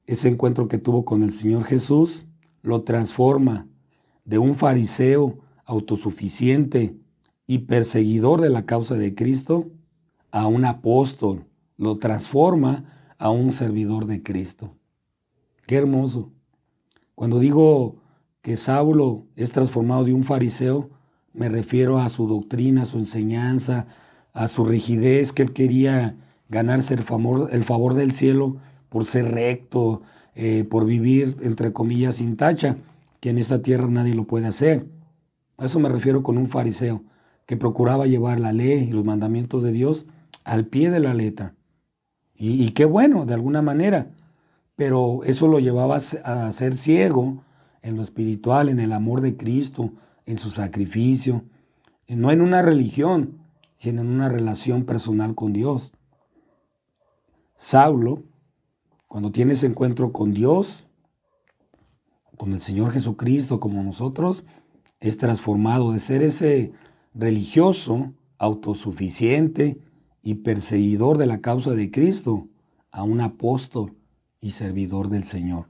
Ese encuentro que tuvo con el Señor Jesús lo transforma de un fariseo autosuficiente y perseguidor de la causa de Cristo a un apóstol. Lo transforma a un servidor de Cristo. Qué hermoso. Cuando digo que Saulo es transformado de un fariseo, me refiero a su doctrina, a su enseñanza, a su rigidez, que él quería ganarse el favor del cielo por ser recto, por vivir, entre comillas, sin tacha, que en esta tierra nadie lo puede hacer. A eso me refiero con un fariseo, que procuraba llevar la ley y los mandamientos de Dios al pie de la letra. Y qué bueno, de alguna manera, pero eso lo llevaba a ser ciego en lo espiritual, en el amor de Cristo, en su sacrificio, no en una religión, sino en una relación personal con Dios. Saulo, cuando tiene ese encuentro con Dios, con el Señor Jesucristo como nosotros, es transformado de ser ese religioso, autosuficiente y perseguidor de la causa de Cristo a un apóstol y servidor del Señor.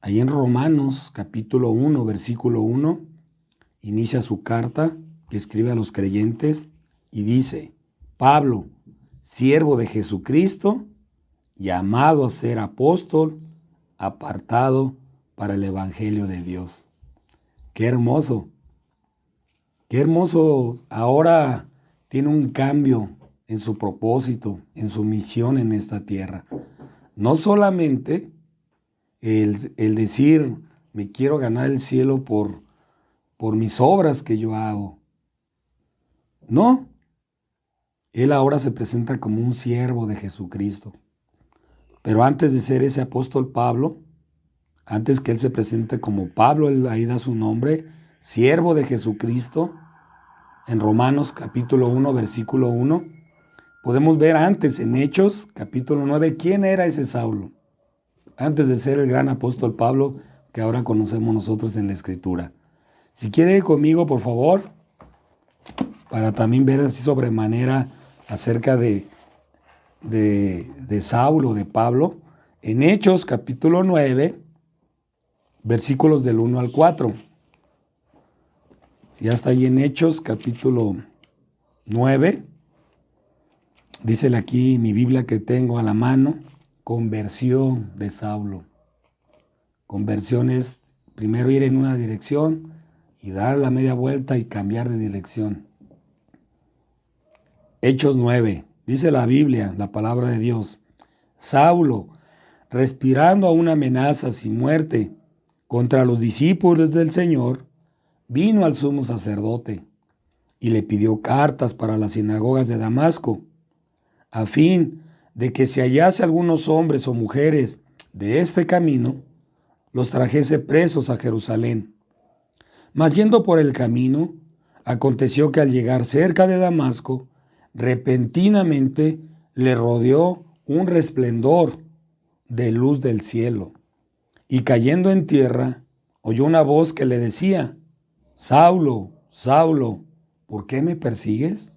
Ahí en Romanos capítulo 1, versículo 1, inicia su carta que escribe a los creyentes y dice, Pablo, siervo de Jesucristo, llamado a ser apóstol, apartado para el Evangelio de Dios. ¡Qué hermoso! ¡Qué hermoso! Ahora tiene un cambio en su propósito, en su misión en esta tierra. No solamente el decir, me quiero ganar el cielo por por mis obras que yo hago. No, él ahora se presenta como un siervo de Jesucristo. Pero antes de ser ese apóstol Pablo, antes que él se presente como Pablo, él ahí da su nombre, siervo de Jesucristo, en Romanos capítulo 1, versículo 1, podemos ver antes en Hechos capítulo 9 quién era ese Saulo, antes de ser el gran apóstol Pablo que ahora conocemos nosotros en la Escritura. Si quiere ir conmigo, por favor, para también ver así sobremanera acerca de Saulo, de Pablo, en Hechos capítulo 9, versículos del 1 al 4. Ya está ahí en Hechos capítulo 9. Dícele aquí mi Biblia que tengo a la mano, conversión de Saulo. Conversión es primero ir en una dirección y dar la media vuelta y cambiar de dirección. Hechos 9, dice la Biblia, la palabra de Dios. Saulo, respirando aún amenazas y muerte contra los discípulos del Señor, vino al sumo sacerdote y le pidió cartas para las sinagogas de Damasco, a fin de que si hallase algunos hombres o mujeres de este camino, los trajese presos a Jerusalén. Mas yendo por el camino, aconteció que al llegar cerca de Damasco, repentinamente le rodeó un resplendor de luz del cielo, y cayendo en tierra, oyó una voz que le decía: Saulo, Saulo, ¿por qué me persigues?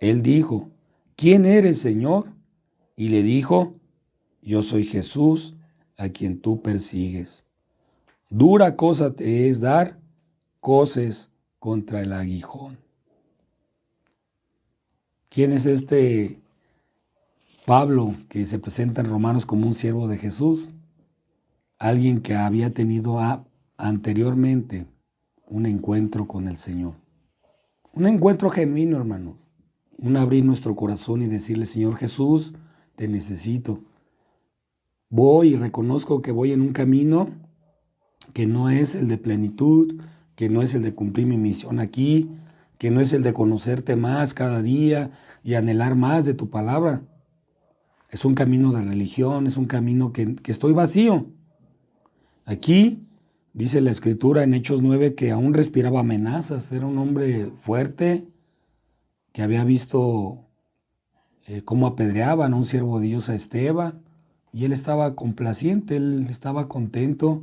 Él dijo: ¿Quién eres, Señor? Y le dijo: Yo soy Jesús, a quien tú persigues. Dura cosa te es dar coces contra el aguijón. ¿Quién es este Pablo que se presenta en Romanos como un siervo de Jesús? Alguien que había tenido anteriormente un encuentro con el Señor. Un encuentro genuino, hermanos. Un abrir nuestro corazón y decirle: Señor Jesús, te necesito. Voy y reconozco que voy en un camino que no es el de plenitud, que no es el de cumplir mi misión aquí, que no es el de conocerte más cada día y anhelar más de tu palabra. Es un camino de religión, es un camino que estoy vacío. Aquí dice la Escritura en Hechos 9 que aún respiraba amenazas. Era un hombre fuerte que había visto cómo apedreaban a un siervo de Dios, a Esteban, y él estaba complaciente, él estaba contento,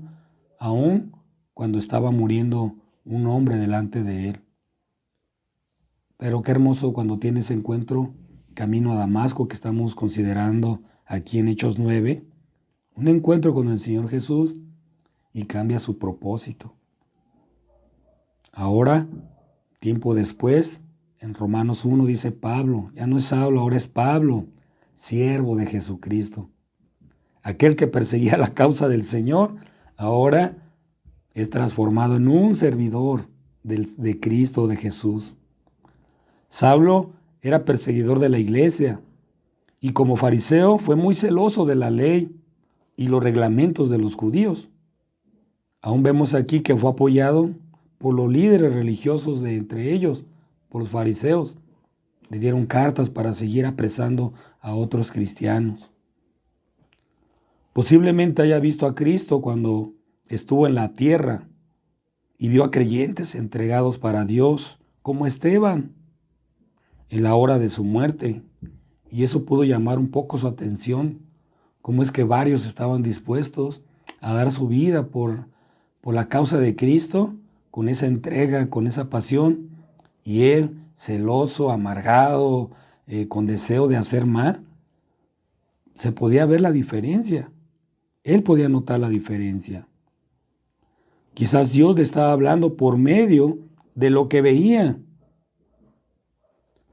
aún cuando estaba muriendo un hombre delante de él. Pero qué hermoso cuando tiene ese encuentro camino a Damasco que estamos considerando aquí en Hechos 9, un encuentro con el Señor Jesús, y cambia su propósito. Ahora, tiempo después, en Romanos 1 dice Pablo, ya no es Saulo, ahora es Pablo, siervo de Jesucristo. Aquel que perseguía la causa del Señor, ahora es transformado en un servidor de Cristo, de Jesús. Saulo era perseguidor de la iglesia y como fariseo fue muy celoso de la ley y los reglamentos de los judíos. Aún vemos aquí que fue apoyado por los líderes religiosos de entre ellos, por los fariseos. Le dieron cartas para seguir apresando a otros cristianos. Posiblemente haya visto a Cristo cuando estuvo en la tierra y vio a creyentes entregados para Dios, como Esteban, en la hora de su muerte. Y eso pudo llamar un poco su atención, cómo es que varios estaban dispuestos a dar su vida por la causa de Cristo, con esa entrega, con esa pasión, y él, celoso, amargado, con deseo de hacer mal. Se podía ver la diferencia. Él podía notar la diferencia. Quizás Dios le estaba hablando por medio de lo que veía,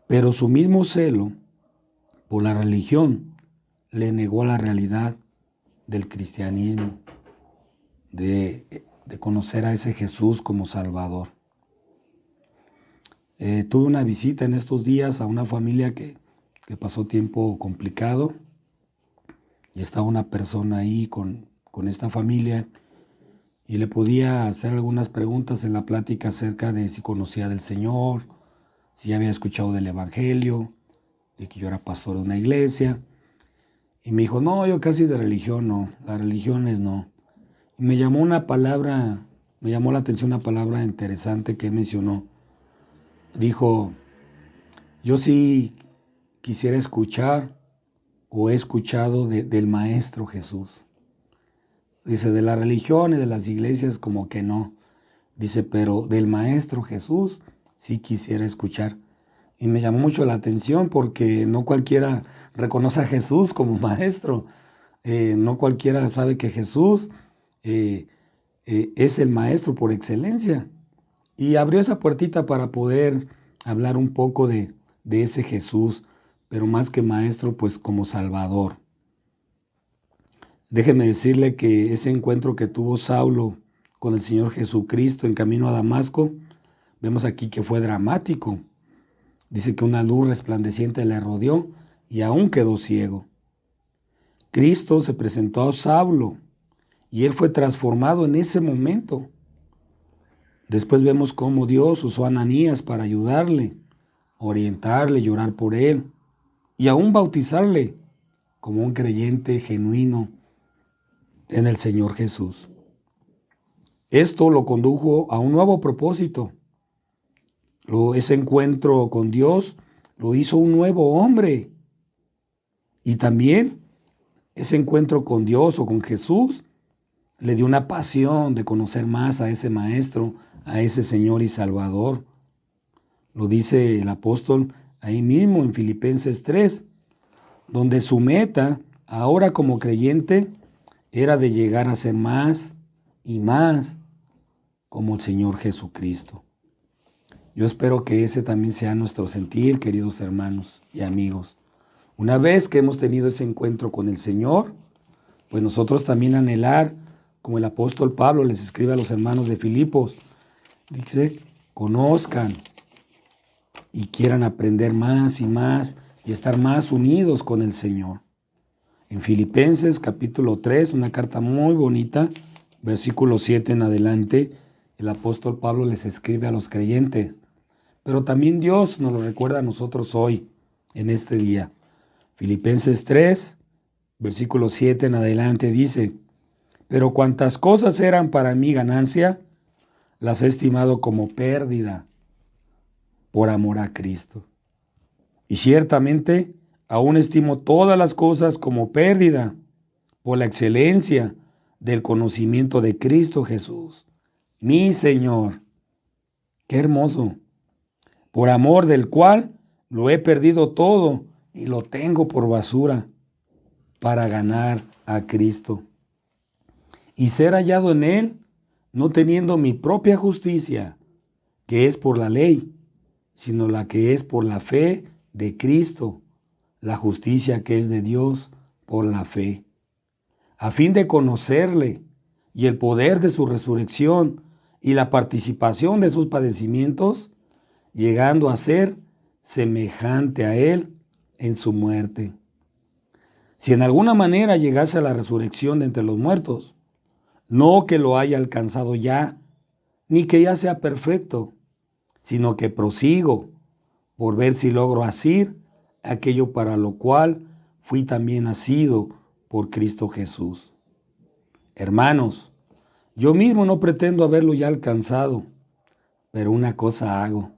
pero su mismo celo por la religión le negó la realidad del cristianismo, de conocer a ese Jesús como Salvador. Tuve una visita en estos días a una familia que pasó tiempo complicado y estaba una persona ahí con esta familia y le podía hacer algunas preguntas en la plática acerca de si conocía del Señor, si ya había escuchado del Evangelio, de que yo era pastor de una iglesia. Y me dijo, no, yo casi de religión no, las religiones no. Y me llamó la atención una palabra interesante que él mencionó. Dijo, yo sí quisiera escuchar o he escuchado del Maestro Jesús. Dice, de la religión y de las iglesias como que no. Dice, pero del Maestro Jesús sí quisiera escuchar. Y me llamó mucho la atención porque no cualquiera reconoce a Jesús como Maestro. No cualquiera sabe que Jesús es el Maestro por excelencia. Y abrió esa puertita para poder hablar un poco de ese Jesús, pero más que Maestro, pues como Salvador. Déjeme decirle que ese encuentro que tuvo Saulo con el Señor Jesucristo en camino a Damasco, vemos aquí que fue dramático. Dice que una luz resplandeciente le rodeó y aún quedó ciego. Cristo se presentó a Saulo y él fue transformado en ese momento. Después vemos cómo Dios usó a Ananías para ayudarle, orientarle, llorar por él y aún bautizarle como un creyente genuino en el Señor Jesús. Esto lo condujo a un nuevo propósito. Ese encuentro con Dios lo hizo un nuevo hombre. Y también ese encuentro con Dios o con Jesús le dio una pasión de conocer más a ese Maestro, a ese Señor y Salvador. Lo dice el apóstol ahí mismo en Filipenses 3, donde su meta ahora como creyente era de llegar a ser más y más como el Señor Jesucristo. Yo espero que ese también sea nuestro sentir, queridos hermanos y amigos. Una vez que hemos tenido ese encuentro con el Señor, pues nosotros también anhelar, como el apóstol Pablo les escribe a los hermanos de Filipos, dice, conozcan y quieran aprender más y más y estar más unidos con el Señor. En Filipenses capítulo 3, una carta muy bonita, versículo 7 en adelante, el apóstol Pablo les escribe a los creyentes, pero también Dios nos lo recuerda a nosotros hoy, en este día. Filipenses 3, versículo 7 en adelante dice, pero cuantas cosas eran para mí ganancia, las he estimado como pérdida por amor a Cristo. Y ciertamente aún estimo todas las cosas como pérdida por la excelencia del conocimiento de Cristo Jesús, mi Señor. Qué hermoso. Por amor del cual lo he perdido todo y lo tengo por basura para ganar a Cristo y ser hallado en Él, no teniendo mi propia justicia, que es por la ley, sino la que es por la fe de Cristo, la justicia que es de Dios por la fe, a fin de conocerle y el poder de su resurrección y la participación de sus padecimientos, llegando a ser semejante a Él en su muerte. Si en alguna manera llegase a la resurrección de entre los muertos, no que lo haya alcanzado ya, ni que ya sea perfecto, sino que prosigo por ver si logro asir aquello para lo cual fui también nacido por Cristo Jesús. Hermanos, yo mismo no pretendo haberlo ya alcanzado, pero una cosa hago,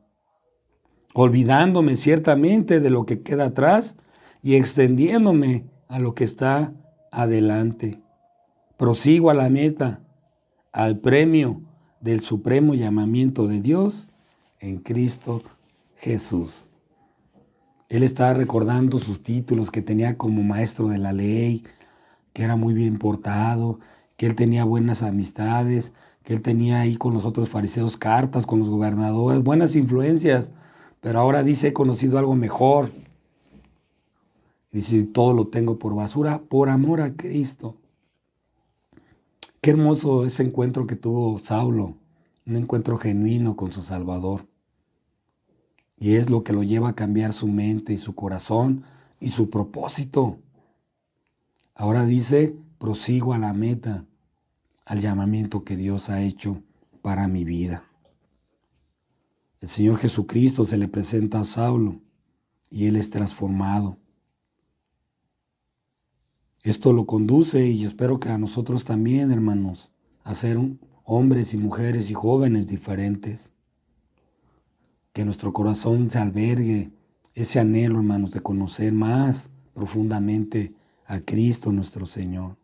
olvidándome ciertamente de lo que queda atrás y extendiéndome a lo que está adelante. Prosigo a la meta, al premio del supremo llamamiento de Dios en Cristo Jesús. Él está recordando sus títulos que tenía como maestro de la ley, que era muy bien portado, que él tenía buenas amistades, que él tenía ahí con los otros fariseos cartas, con los gobernadores, buenas influencias, pero ahora dice, he conocido algo mejor. Dice, todo lo tengo por basura, por amor a Cristo. Qué hermoso ese encuentro que tuvo Saulo, un encuentro genuino con su Salvador. Y es lo que lo lleva a cambiar su mente y su corazón y su propósito. Ahora dice, prosigo a la meta, al llamamiento que Dios ha hecho para mi vida. El Señor Jesucristo se le presenta a Saulo y él es transformado. Esto lo conduce, y espero que a nosotros también, hermanos, a ser hombres y mujeres y jóvenes diferentes. Que nuestro corazón se albergue ese anhelo, hermanos, de conocer más profundamente a Cristo nuestro Señor.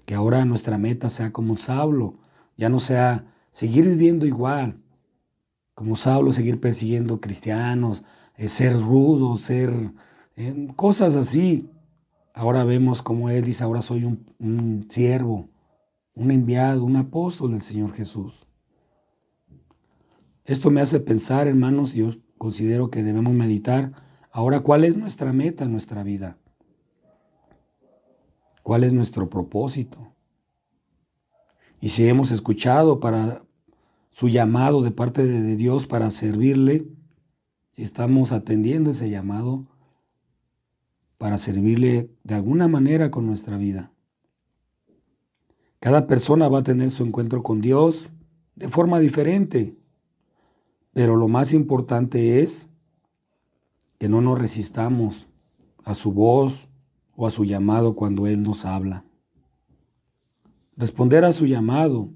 Que ahora nuestra meta sea como Saulo, ya no sea seguir viviendo igual, como Saulo, seguir persiguiendo cristianos, ser rudo, ser cosas así. Ahora vemos como él dice, ahora soy un siervo, un enviado, un apóstol del Señor Jesús. Esto me hace pensar, hermanos, y yo considero que debemos meditar ahora cuál es nuestra meta en nuestra vida. ¿Cuál es nuestro propósito? Y si hemos escuchado para su llamado de parte de Dios para servirle, si estamos atendiendo ese llamado para servirle de alguna manera con nuestra vida. Cada persona va a tener su encuentro con Dios de forma diferente, pero lo más importante es que no nos resistamos a su voz o a su llamado cuando Él nos habla. Responder a su llamado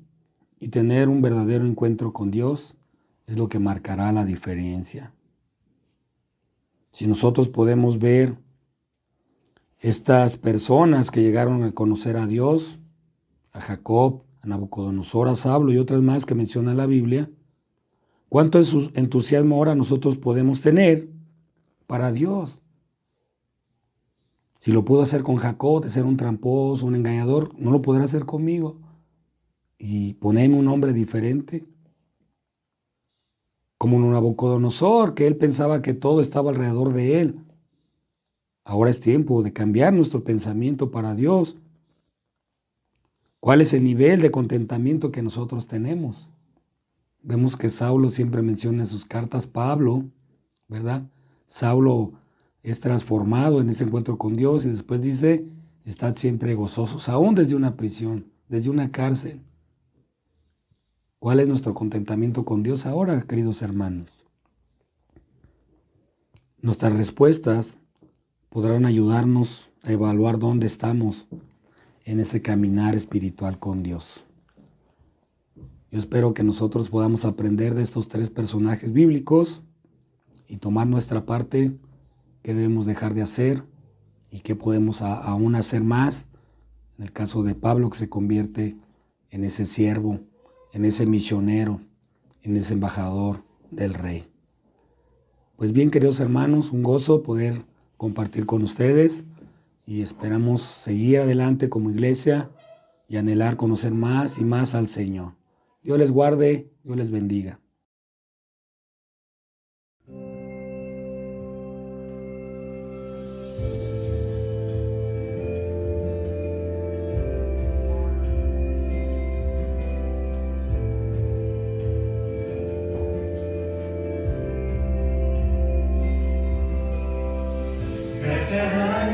y tener un verdadero encuentro con Dios es lo que marcará la diferencia. Si nosotros podemos ver estas personas que llegaron a conocer a Dios, a Jacob, a Nabucodonosor, a Saulo y otras más que menciona la Biblia, ¿cuánto entusiasmo ahora nosotros podemos tener para Dios? Si lo pudo hacer con Jacob, de ser un tramposo, un engañador, ¿no lo podrá hacer conmigo? Y ponerme un nombre diferente. Como un Nabucodonosor, que él pensaba que todo estaba alrededor de él. Ahora es tiempo de cambiar nuestro pensamiento para Dios. ¿Cuál es el nivel de contentamiento que nosotros tenemos? Vemos que Saulo siempre menciona en sus cartas, Pablo, ¿verdad? Saulo es transformado en ese encuentro con Dios y después dice, estad siempre gozosos, aún desde una prisión, desde una cárcel. ¿Cuál es nuestro contentamiento con Dios ahora, queridos hermanos? Nuestras respuestas podrán ayudarnos a evaluar dónde estamos en ese caminar espiritual con Dios. Yo espero que nosotros podamos aprender de estos tres personajes bíblicos y tomar nuestra parte, que debemos dejar de hacer y que podemos aún hacer más. En el caso de Pablo, que se convierte en ese siervo, en ese misionero, en ese embajador del Rey. Pues bien, queridos hermanos, un gozo poder compartir con ustedes y esperamos seguir adelante como iglesia y anhelar conocer más y más al Señor. Dios les guarde, Dios les bendiga.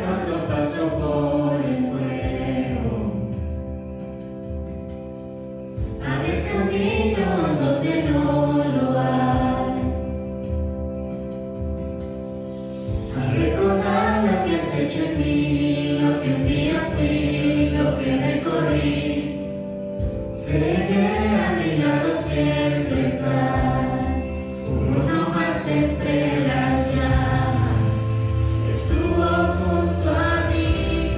Cuando pasó por el fuego, abres caminos donde no lo hay. A recordar lo que has hecho en mí, lo que un día fui, lo que recorrí. Sé que a mi lado siempre estás, uno más entre las llamas. Estuvo junto a mí,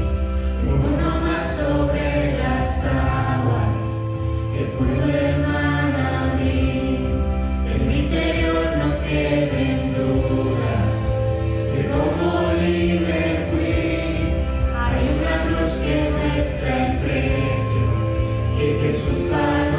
uno más sobre las aguas, que pudo emar a mí. En mi interior no queden dudas de cómo libre fui. Hay una cruz que muestra el precio que Jesús pagó.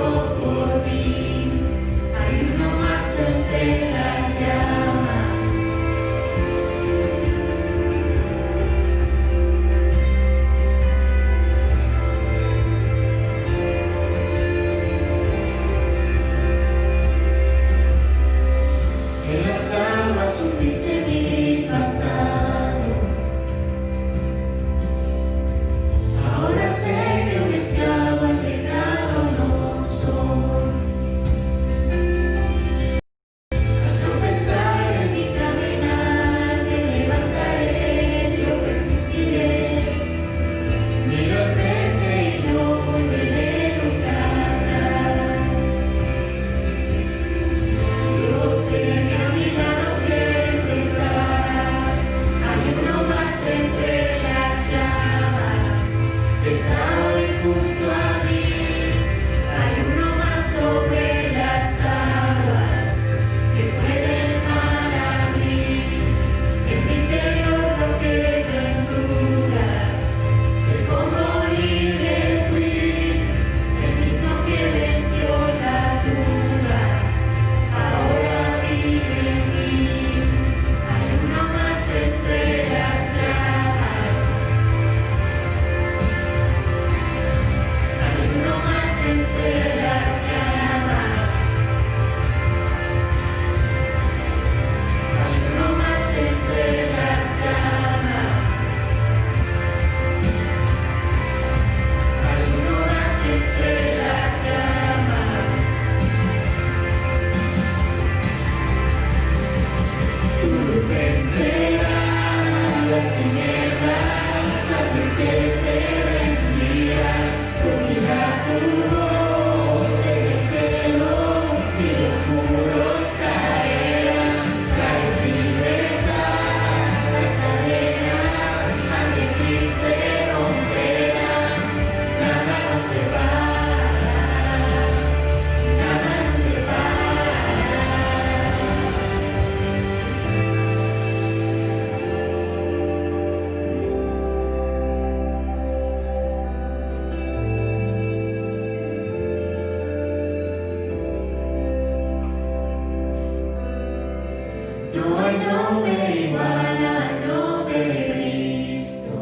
No hay nombre igual al nombre de Cristo,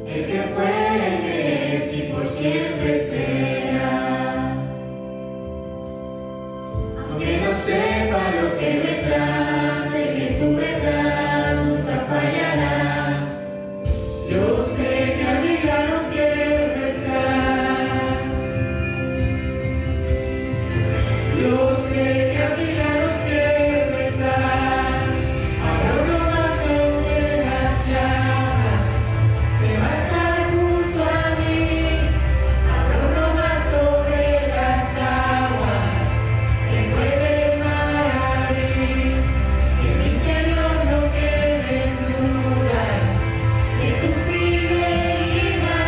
el que fue, el que es y por siempre será. Aunque no sepa lo que vendrá, sé que tu verdad nunca fallará. Yo sé que a mi lado siempre estás. Yo sé que a mi lado siempre estás. Habrá uno más sobre las llamas que va a estar junto a mí. Habrá uno más sobre las aguas que puede mar abrir. Que en mi interior no queden dudas de tu fidelidad.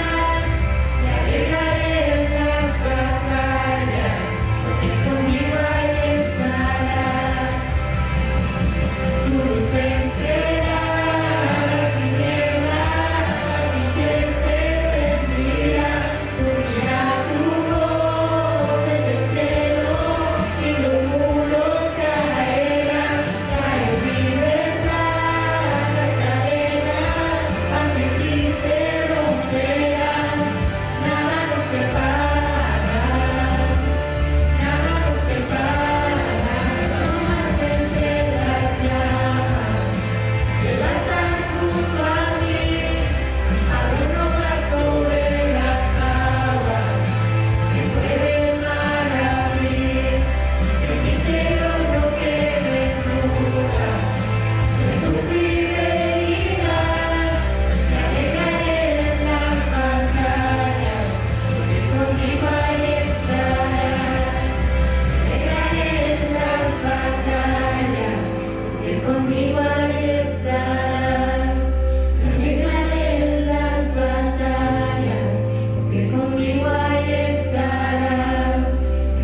Me alegraré en las batallas, porque conmigo ahí estarás. Tú nos vencerás, las tinieblas, la tristeza tendría. Unirá tu voz desde el cielo y los muros caerán. Traes libertad, las cadenas ante ti se romperán. Nada nos separa, nada nos separa. No más entre las llamas que va a estar junto a mí. Habrá uno más sobre las aguas que puede mar abrir. Que en mi interior no queden dudas de tu fidelidad. Me alegraré en las batallas, porque conmigo ahí estarás. Me alegraré en las batallas, porque conmigo ahí estarás. Me alegraré en las batallas, porque conmigo ahí estarás.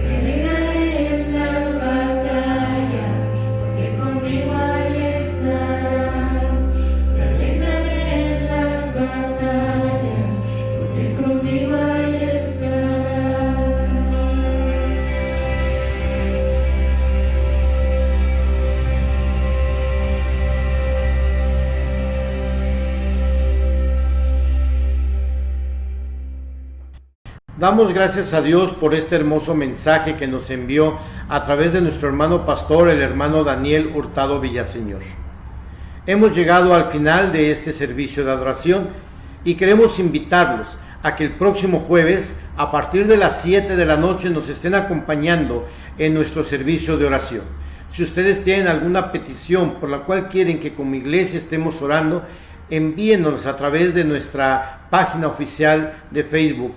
Me alegraré en las batallas, porque conmigo ahí estarás. Me alegraré en las batallas, porque conmigo ahí estarás. Damos gracias a Dios por este hermoso mensaje que nos envió a través de nuestro hermano pastor, el hermano Daniel Hurtado Villaseñor. Hemos llegado al final de este servicio de adoración y queremos invitarlos a que el próximo jueves, a partir de las 7 de la noche, nos estén acompañando en nuestro servicio de oración. Si ustedes tienen alguna petición por la cual quieren que como iglesia estemos orando, envíennos a través de nuestra página oficial de Facebook.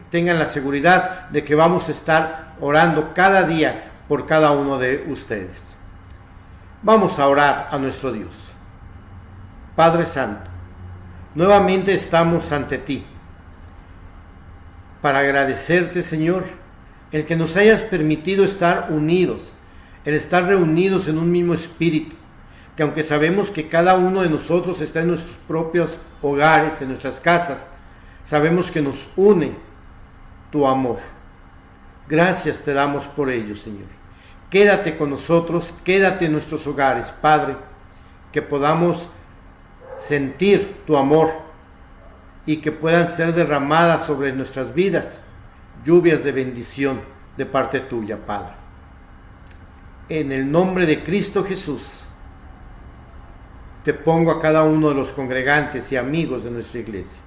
Tengan la seguridad de que vamos a estar orando cada día por cada uno de ustedes. Vamos a orar a nuestro Dios. Padre Santo, nuevamente estamos ante ti para agradecerte, Señor, el que nos hayas permitido estar unidos, el estar reunidos en un mismo espíritu, que aunque sabemos que cada uno de nosotros está en nuestros propios hogares, en nuestras casas, sabemos que nos une tu amor. Gracias te damos por ello, Señor. Quédate con nosotros, quédate en nuestros hogares, Padre, que podamos sentir tu amor y que puedan ser derramadas sobre nuestras vidas lluvias de bendición de parte tuya, Padre. En el nombre de Cristo Jesús, te pongo a cada uno de los congregantes y amigos de nuestra iglesia,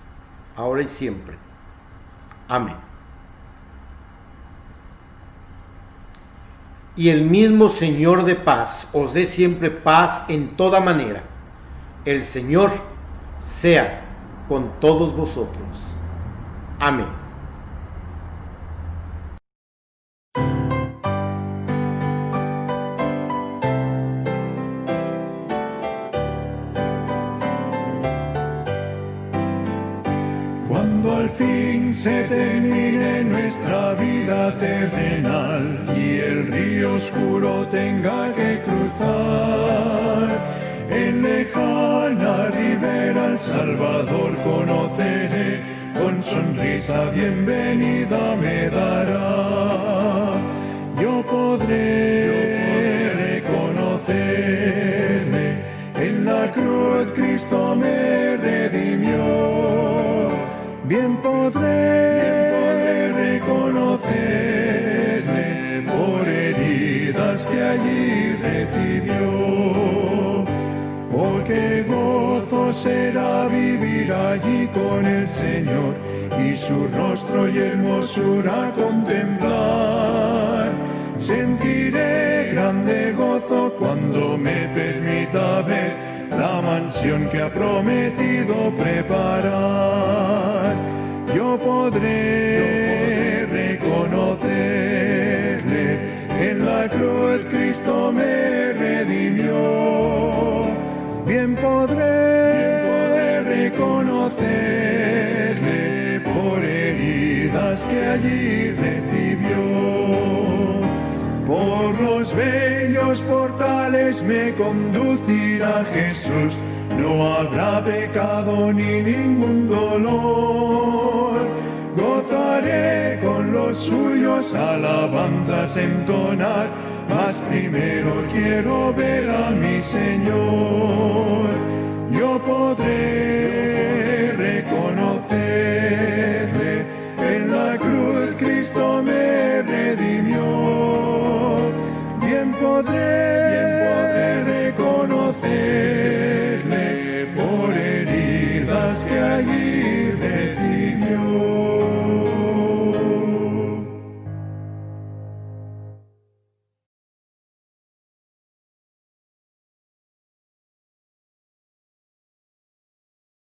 ahora y siempre. Amén. Y el mismo Señor de paz os dé siempre paz en toda manera. El Señor sea con todos vosotros. Amén. Cuando al fin se termine nuestra vida terrenal y el río oscuro tenga que cruzar, en lejana ribera al Salvador conoceré, con sonrisa bienvenida me dará. Yo podré reconocerle, en la cruz Cristo me redimió. Bien podré reconocerle por heridas que allí recibió. Oh, qué gozo será vivir allí con el Señor y su rostro y hermosura contemplar. Sentiré grande gozo cuando me permita ver la mansión que ha prometido preparar. Yo podré reconocerle, en la cruz Cristo me redimió. Bien podré reconocerle por heridas que allí recibió. Por los bellos portales me conducirá Jesús, no habrá pecado ni ningún dolor. Gozaré con los suyos alabanzas entonar, mas primero quiero ver a mi Señor. Yo podré